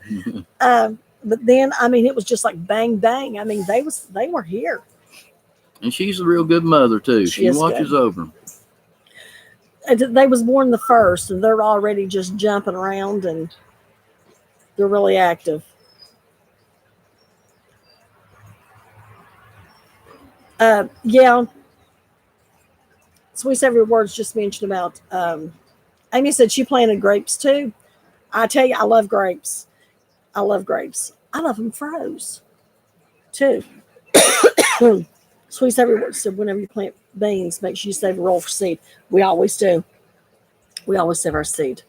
But then, it was just like bang, bang. They were here. And she's a real good mother, too. She watches over them. And they was born the first, and they're already just jumping around, and they're really active. Yeah. Sweet Savory Words just mentioned about Amy said she planted grapes too. I tell you, I love grapes. I love them froze too. Sweet Savory Words said whenever you plant beans, make sure you save a roll for seed. We always do. We always save our seed.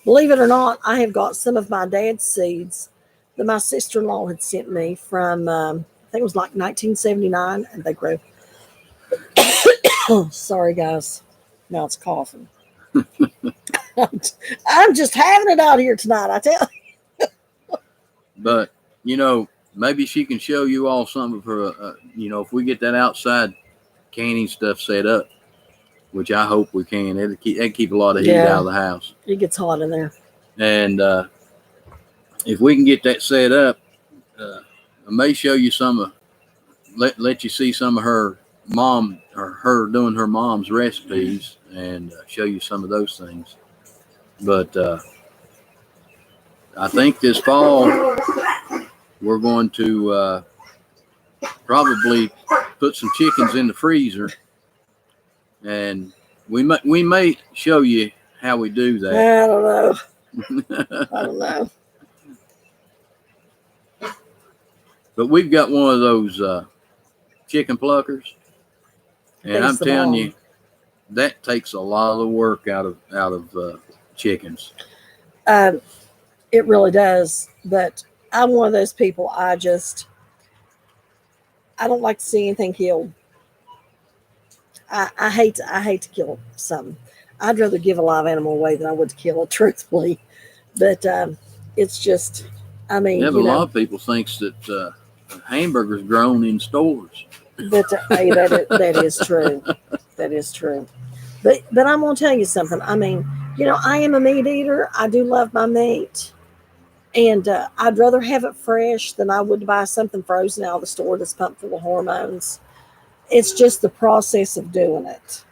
Believe it or not, I have got some of my dad's seeds that my sister-in-law had sent me from, I think it was like 1979, and they grew. Sorry, guys. Now it's coughing. I'm just having it out here tonight, I tell you. But, maybe she can show you all some of her, if we get that outside canning stuff set up, which I hope we can. It'll keep a lot of heat out of the house. It gets hot in there. And if we can get that set up, I may show you some let you see some of her mom or her doing her mom's recipes and show you some of those things. But I think this fall we're going to probably put some chickens in the freezer, and we may show you how we do that. I don't know. But we've got one of those chicken pluckers, and I'm telling you, that takes a lot of the work out of chickens. It really does. But I'm one of those people. I don't like to see anything killed. I hate to kill something. I'd rather give a live animal away than I would to kill it, truthfully. But it's just, a lot of people thinks that hamburgers grown in stores. But hey, that is true. That is true. But I'm gonna tell you something. I am a meat eater. I do love my meat, and I'd rather have it fresh than I would buy something frozen out of the store that's pumped full of hormones. It's just the process of doing it.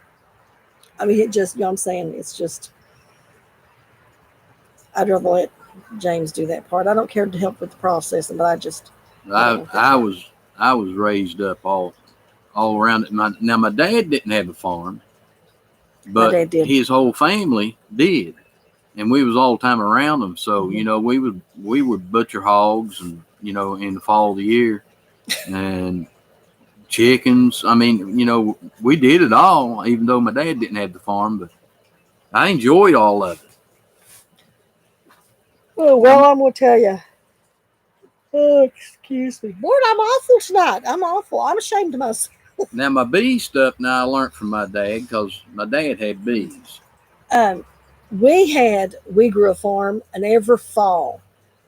It just, I'm saying, it's just, I'd rather let James do that part. I don't care to help with the processing, but I was raised up all around it. My dad didn't have a farm, but his whole family did, and we was all the time around them. So we would butcher hogs, and in the fall of the year, and chickens. We did it all, even though my dad didn't have the farm, but I enjoyed all of it. Oh, well, I'm going to tell you. Oh, excuse me. Lord, I'm awful tonight. I'm awful. I'm ashamed of myself. Now, my bee stuff, I learned from my dad because my dad had bees. We grew a farm, and every fall,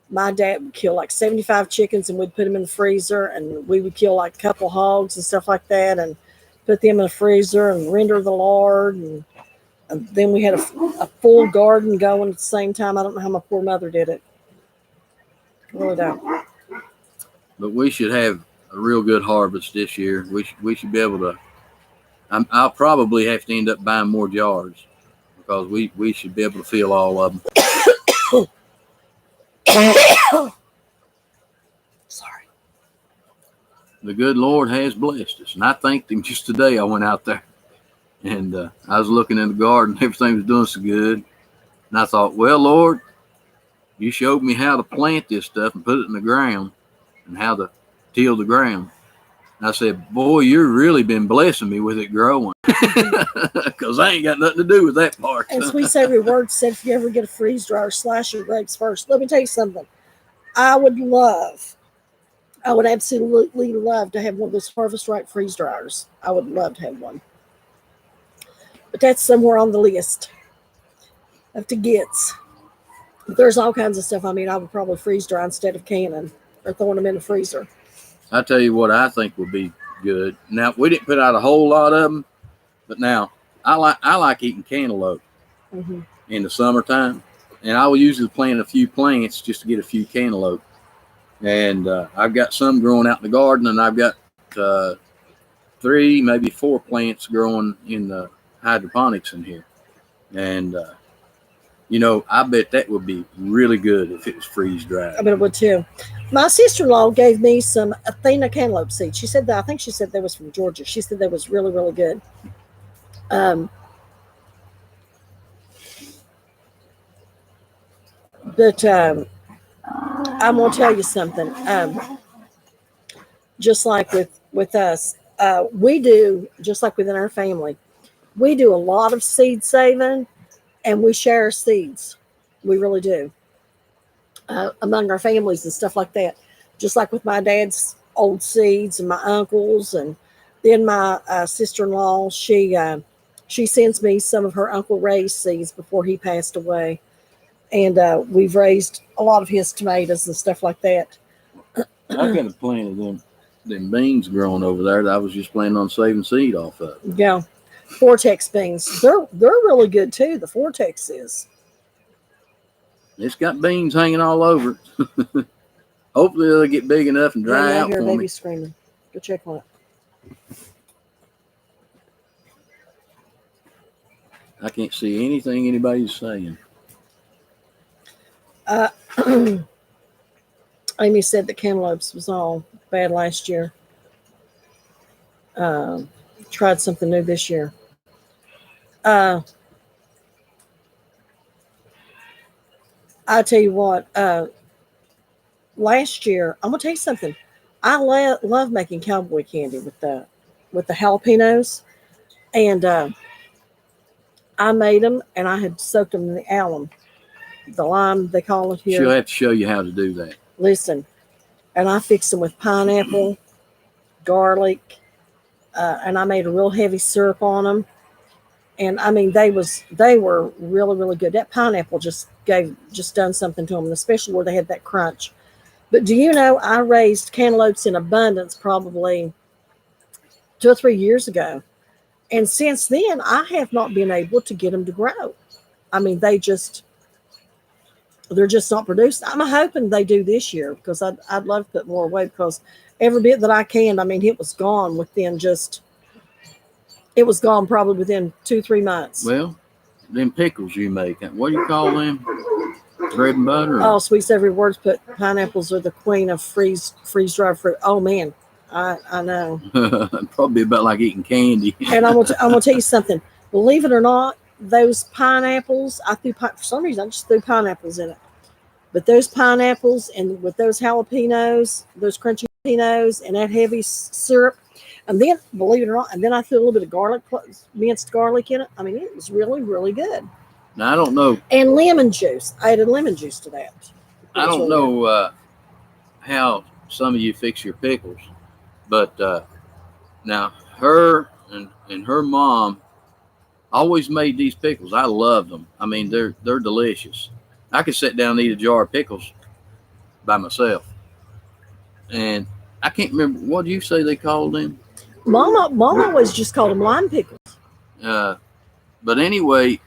my dad would kill like 75 chickens, and we'd put them in the freezer, and we would kill like a couple hogs and stuff like that, and put them in the freezer and render the lard. And then we had a full garden going at the same time. I don't know how my poor mother did it. Really don't. But we should have a real good harvest this year. We should be able to. I'll probably have to end up buying more jars because we should be able to fill all of them. Sorry. The good Lord has blessed us, and I thanked Him just today. I went out there, and I was looking in the garden. Everything was doing so good, and I thought, well, Lord, you showed me how to plant this stuff and put it in the ground, and how to till the ground. And I said, boy, you've really been blessing me with it growing. Because I ain't got nothing to do with that part. And Sweet Savory Words said, if you ever get a freeze dryer, slash your grapes first. Let me tell you something. I would absolutely love to have one of those Harvest Right freeze dryers. I would love to have one. But that's somewhere on the list of to gets. There's all kinds of stuff. I mean, I would probably freeze dry instead of canning or throwing them in the freezer. I tell you what I think would be good. Now, we didn't put out a whole lot of them, but now I like eating cantaloupe in the summertime. And I will usually plant a few plants just to get a few cantaloupe. And I've got some growing out in the garden, and I've got 3, maybe 4 plants growing in the hydroponics in here. And, you know, I bet that would be really good if it was freeze dried. I bet it would too. My sister-in-law gave me some Athena cantaloupe seeds. She said that, I think she said that was from Georgia. She said that was really, really good. But I'm going to tell you something. Just like with us, we do, just like within our family, we do a lot of seed saving, and we share seeds. We really do. Among our families and stuff like that. Just like with my dad's old seeds and my uncles, and then my sister-in-law, she sends me some of her Uncle Ray's seeds before he passed away. And we've raised a lot of his tomatoes and stuff like that. I've got a plant of them beans growing over there that I was just planning on saving seed off of. Yeah. Vortex beans. They're really good too. The Vortex is. It's got beans hanging all over it. Hopefully they'll get big enough and dry out for me. Baby screaming. Go check on it. I can't see anything anybody's saying. Amy said that cantaloupes was all bad last year. Tried something new this year. I tell you what, last year, I'm gonna tell you something. I love making cowboy candy with the jalapenos, and I made them, and I had soaked them in the alum, the lime they call it here. She'll have to show you how to do that. Listen, and I fixed them with pineapple, garlic, and I made a real heavy syrup on them. And I mean, they were really, really good. That pineapple just done something to them, especially where they had that crunch. But do you know, I raised cantaloupes in abundance probably 2 or 3 years ago. And since then, I have not been able to get them to grow. I mean, they're just not produced. I'm hoping they do this year, because I'd love to put more away, because every bit that I canned, I mean, it was gone probably within 2-3 months. Well, them pickles you make, what do you call them? Bread and butter? Oh, Sweet Savory Words put pineapples are the queen of freeze-dried fruit. Oh, man, I know. Probably about like eating candy. And I'm gonna tell you something. Believe it or not, those pineapples, for some reason, I just threw pineapples in it. But those pineapples, and with those jalapenos, those crunchy jalapenos, and that heavy syrup, and then, believe it or not, and then I threw a little bit of garlic, minced garlic in it. I mean, it was really, really good. Now, I don't know. And lemon juice. I added lemon juice to that. I don't know how some of you fix your pickles, but now her and her mom always made these pickles. I love them. I mean, they're delicious. I could sit down and eat a jar of pickles by myself. And I can't remember, what do you say they called them? Mama always just called them lime pickles. But anyway,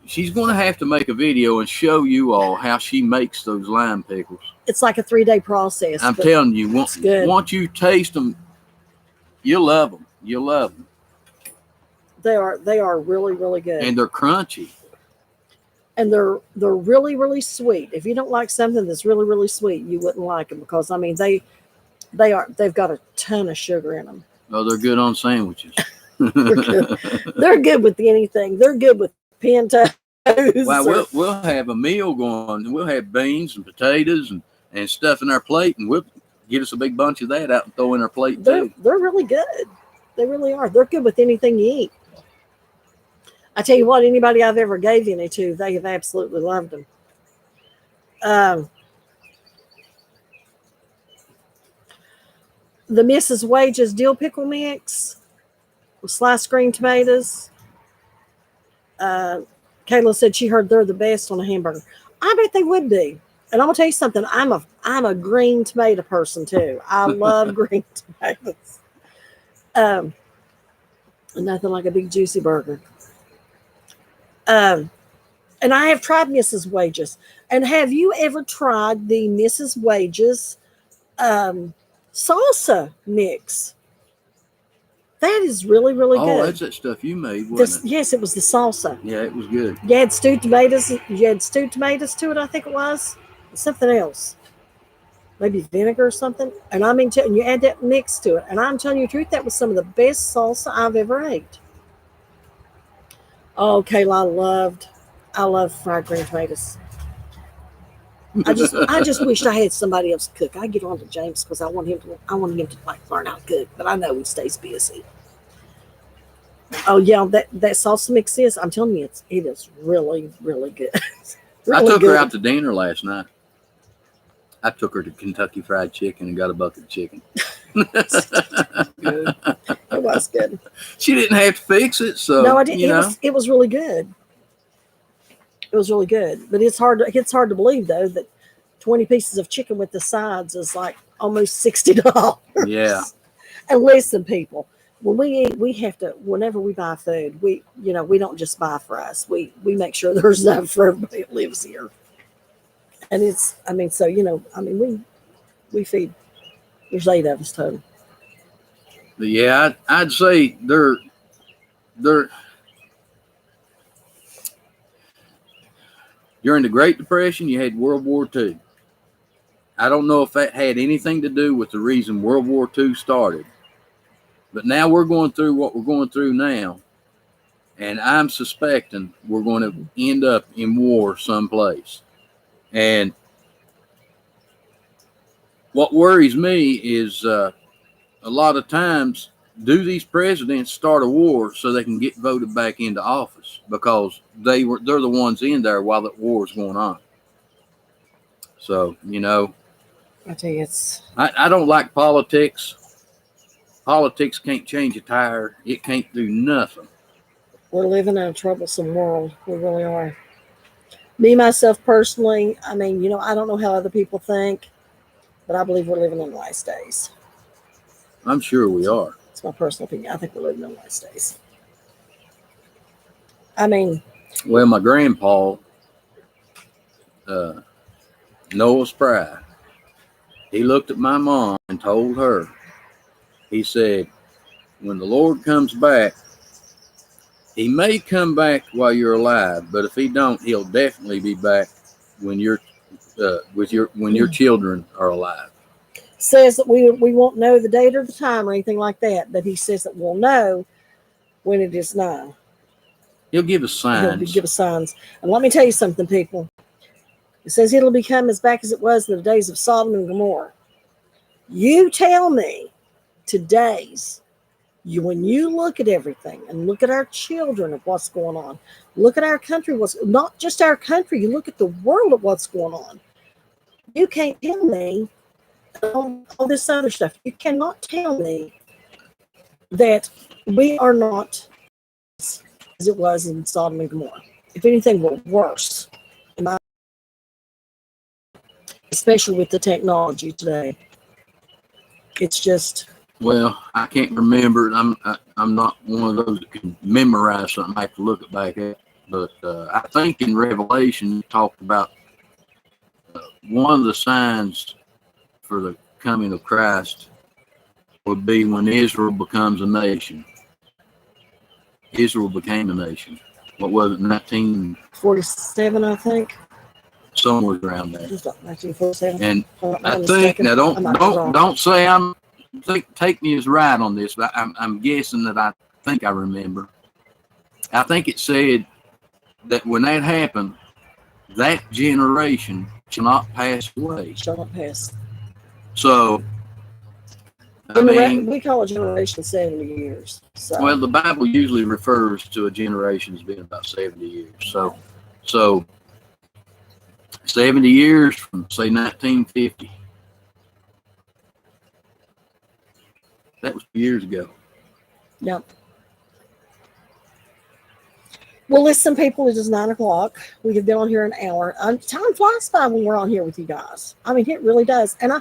she's going to have to make a video and show you all how she makes those lime pickles. It's like a 3-day process. I'm telling you, once you taste them, you'll love them. You'll love them. They are really, really good. And they're crunchy. And they're really, really sweet. If you don't like something that's really, really sweet, you wouldn't like them, because I mean they've got a ton of sugar in them. Oh, they're good on sandwiches. They're good with anything. They're good with pintos. Well, we'll have a meal going. We'll have beans and potatoes and stuff in our plate, and get us a big bunch of that out and throw in our plate They're too. really good. They really are. They're good with anything you eat. I tell you what, anybody I've ever gave any to, they have absolutely loved them. The Mrs. Wages dill pickle mix with sliced green tomatoes. Kayla said she heard they're the best on a hamburger. I bet they would be. And I'm gonna tell you something. I'm a green tomato person too. I love green tomatoes. Nothing like a big juicy burger. And I have tried Mrs. Wages. And have you ever tried the Mrs. Wages salsa mix? That is really, really good. Oh, that's that stuff you made, wasn't it? Yes, it was the salsa. Yeah, it was good. You had stewed tomatoes. You had stewed tomatoes to it, I think it was. Something else. Maybe vinegar or something. And I mean, and you add that mix to it. And I'm telling you the truth, that was some of the best salsa I've ever ate. Oh, Kayla, I love fried green tomatoes. I just wished I had somebody else to cook. I get on to James because I want him to like learn how to cook, but I know he stays busy. Oh yeah, that salsa mix is. I'm telling you, it is really, really good. Really I took good. her out to dinner last night. I took her to Kentucky Fried Chicken and got a bucket of chicken. Good. It was good. She didn't have to fix it, so No, I didn't. You know. It was really good. It was really good, but it's hard to believe though that 20 pieces of chicken with the sides is like almost $60. Yeah. And listen, people, when we eat, we have to. Whenever we buy food, we don't just buy for us. We make sure there's enough for everybody that lives here. And we feed. There's 8 of us total. But yeah, I'd say they're during the Great Depression, you had World War II. I don't know if that had anything to do with the reason World War II started, but now we're going through what we're going through now, and I'm suspecting we're going to end up in war someplace. And what worries me is a lot of times, do these presidents start a war so they can get voted back into office because they're the ones in there while the war is going on? So, I tell you, I don't like politics. Politics can't change a tire. It can't do nothing. we're living in a troublesome world. We really are. Me, myself, personally, I don't know how other people think, but I believe we're living in the last days. I'm sure we are. It's my personal opinion. I think we're living in the last days. Well, my grandpa, Noah Spry, he looked at my mom and told her, he said, when the Lord comes back, he may come back while you're alive, but if he don't, he'll definitely be back when your children are alive. Says that we won't know the date or the time or anything like that, but he says that we'll know when it is nigh. He'll give us signs. He'll give us signs. And let me tell you something, people. It says it'll become as back as it was in the days of Sodom and Gomorrah. You tell me when you look at everything and look at our children of what's going on, look at our country, not just our country, you look at the world of what's going on. You can't tell me all this other stuff. You cannot tell me that we are not as it was in Sodom and Gomorrah. If anything, we're worse, especially with the technology today. It's just. Well, I can't remember. I'm not one of those that can memorize something. I have to look it back at. But I think in Revelation it talked about one of the signs for the coming of Christ would be when Israel becomes a nation. Israel became a nation. What was it, 1947, I think? Somewhere around there. 1947. And I think, now don't say take me as right on this, but I'm guessing that I think I remember. I think it said that when that happened, that generation shall not pass away. Shall not pass. So I mean, We call a generation 70 years. So well, the Bible usually refers to a generation as being about 70 years. So 70 years from say 1950. That was 2 years ago. yep. Well, listen, people, it is 9 o'clock. We have been on here an hour. Time flies by when we're on here with you guys. I mean, it really does. And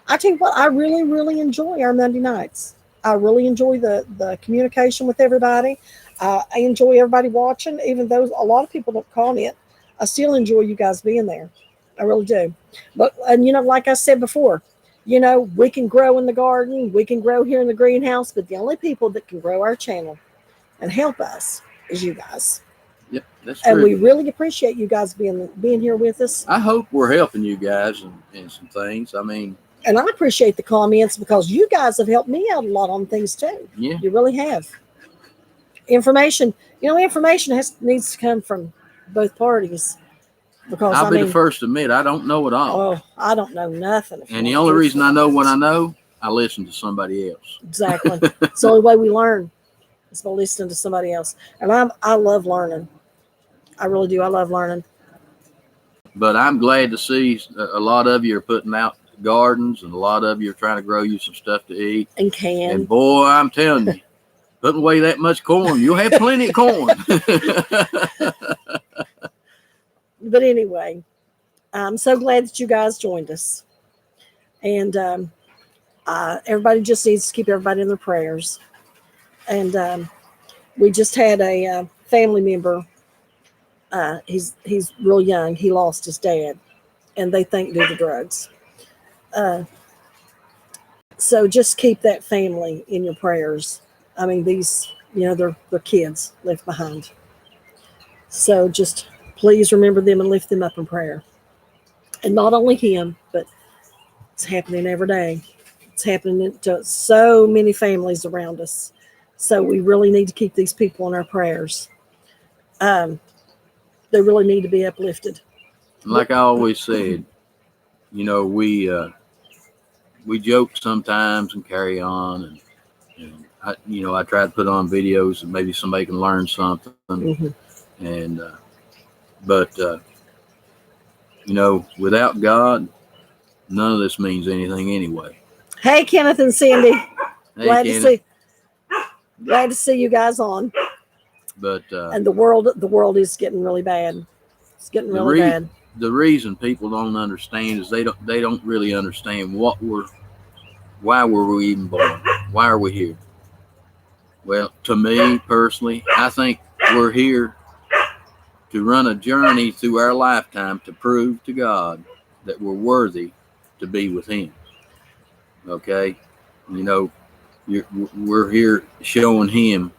I tell you what, I really, really enjoy our Monday nights. I really enjoy the communication with everybody. I enjoy everybody watching, even though a lot of people don't comment. I still enjoy you guys being there. I really do. But, and like I said before, we can grow in the garden. We can grow here in the greenhouse. But the only people that can grow our channel and help us is you guys. Yep, that's true. And we really appreciate you guys being here with us. I hope we're helping you guys in some things. I mean, and I appreciate the comments because you guys have helped me out a lot on things too. Yeah, you really have. Information, information needs to come from both parties because I'll be the first to admit I don't know it all. Oh, I don't know nothing. And the only reason I know what I know, I listen to somebody else. Exactly. It's the only way we learn is by listening to somebody else. And I love learning. I really do. I love learning. But I'm glad to see a lot of you are putting out gardens, and a lot of you are trying to grow you some stuff to eat. And can. And boy, I'm telling you, putting away that much corn, you'll have plenty of corn. But anyway, I'm so glad that you guys joined us. And everybody just needs to keep everybody in their prayers. And we just had a family member. He's real young. He lost his dad, and they think due to drugs. So just keep that family in your prayers. I mean, these, they're kids left behind. So just please remember them and lift them up in prayer. And not only him, but it's happening every day. It's happening to so many families around us. So we really need to keep these people in our prayers. They really need to be uplifted. Like I always said, we joke sometimes and carry on, and I try to put on videos that maybe somebody can learn something. Mm-hmm. And but without God, none of this means anything anyway. Hey, Kenneth and Cindy, Hey, glad to see you guys on. But and the world is getting really bad. It's getting really bad. The reason people don't understand is they don't really understand why were we even born? Why are we here? Well, to me personally, I think we're here to run a journey through our lifetime to prove to God that we're worthy to be with Him. Okay, we're here showing Him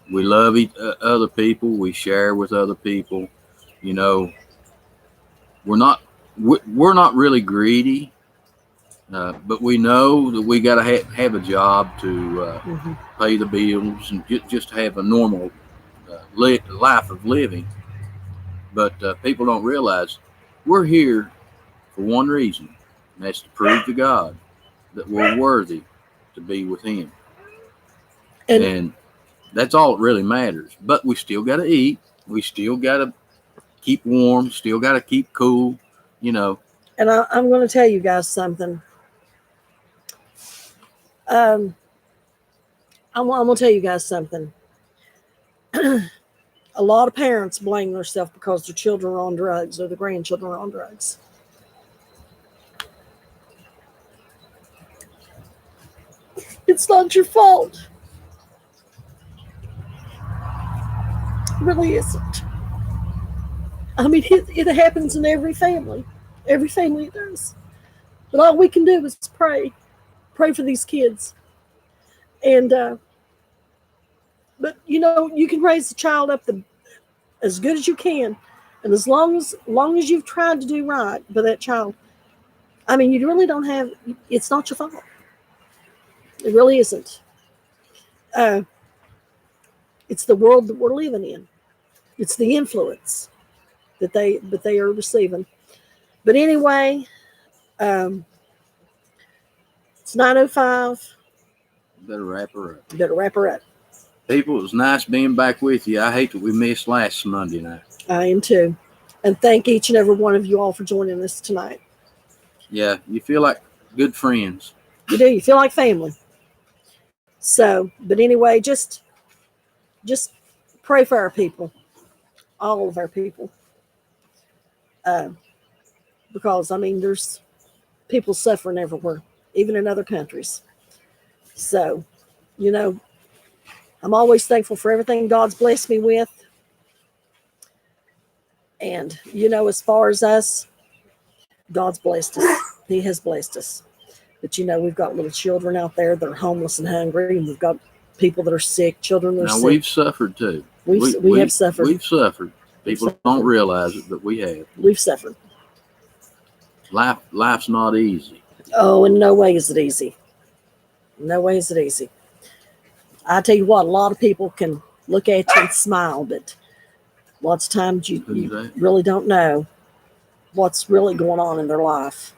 we love other people. We share with other people. We're not really greedy, but we know that we got to have a job to pay the bills and just have a normal life of living. But people don't realize we're here for one reason, and that's to prove to God that we're worthy to be with Him. And that's all that really matters. But we still got to eat. We still got to keep warm. Still got to keep cool, And I'm going to tell you guys something. I'm going to tell you guys something. A lot of parents blame themselves because their children are on drugs or their grandchildren are on drugs. It's not your fault. It really isn't. I mean, it happens in every family. Every family does. But all we can do is pray. Pray for these kids. And, but you can raise the child up as good as you can. And as long as you've tried to do right for that child, I mean, you really don't have, it's not your fault. It really isn't. It's the world that we're living in. It's the influence that they are receiving. But anyway, it's It's 9:05. Better wrap her up. Better wrap her up. People, it was nice being back with you. I hate that we missed last Monday night. I am too. And thank each and every one of you all for joining us tonight. Yeah, you feel like good friends. You do. You feel like family. So, but anyway, just pray for our people, all of our people, because I mean, there's people suffering everywhere, even in other countries. So, you know, I'm always thankful for everything God's blessed me with. And, you know, as far as us, God's blessed us. He has blessed us. But, you know, we've got little children out there that are homeless and hungry. And we've got people that are sick, children that are sick. Now, we've suffered too. We have suffered. We've suffered. People don't realize it, but we have. We've suffered. Life's not easy. Oh, in no way is it easy. No way is it easy. I tell you what, a lot of people can look at you and smile, but lots of times you really don't know what's really going on in their life.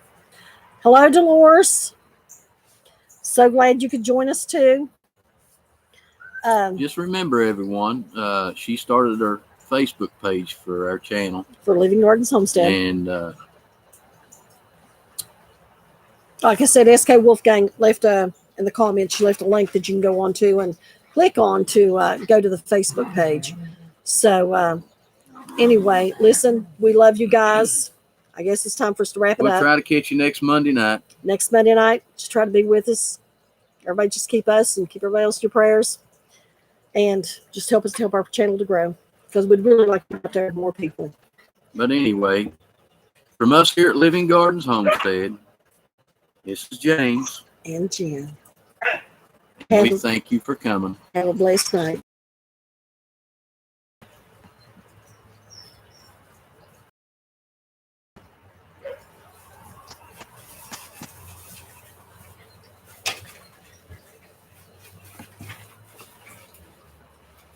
Hello, Dolores. So glad you could join us too. Just remember, everyone, she started her Facebook page for our channel. For Living Gardens Homestead. And like I said, SK Wolfgang left in the comments, she left a link that you can go on to and click on to go to the Facebook page. So anyway, listen, we love you guys. I guess it's time for us to wrap it up. We'll try to catch you next Monday night. Next Monday night, just try to be with us. Everybody just keep us and keep everybody else in your prayers. And just help us to help our channel to grow. Because we'd really like to get out there with more people. But anyway, from us here at Living Gardens Homestead, this is James. And Jenn. We thank you for coming. Have a blessed night.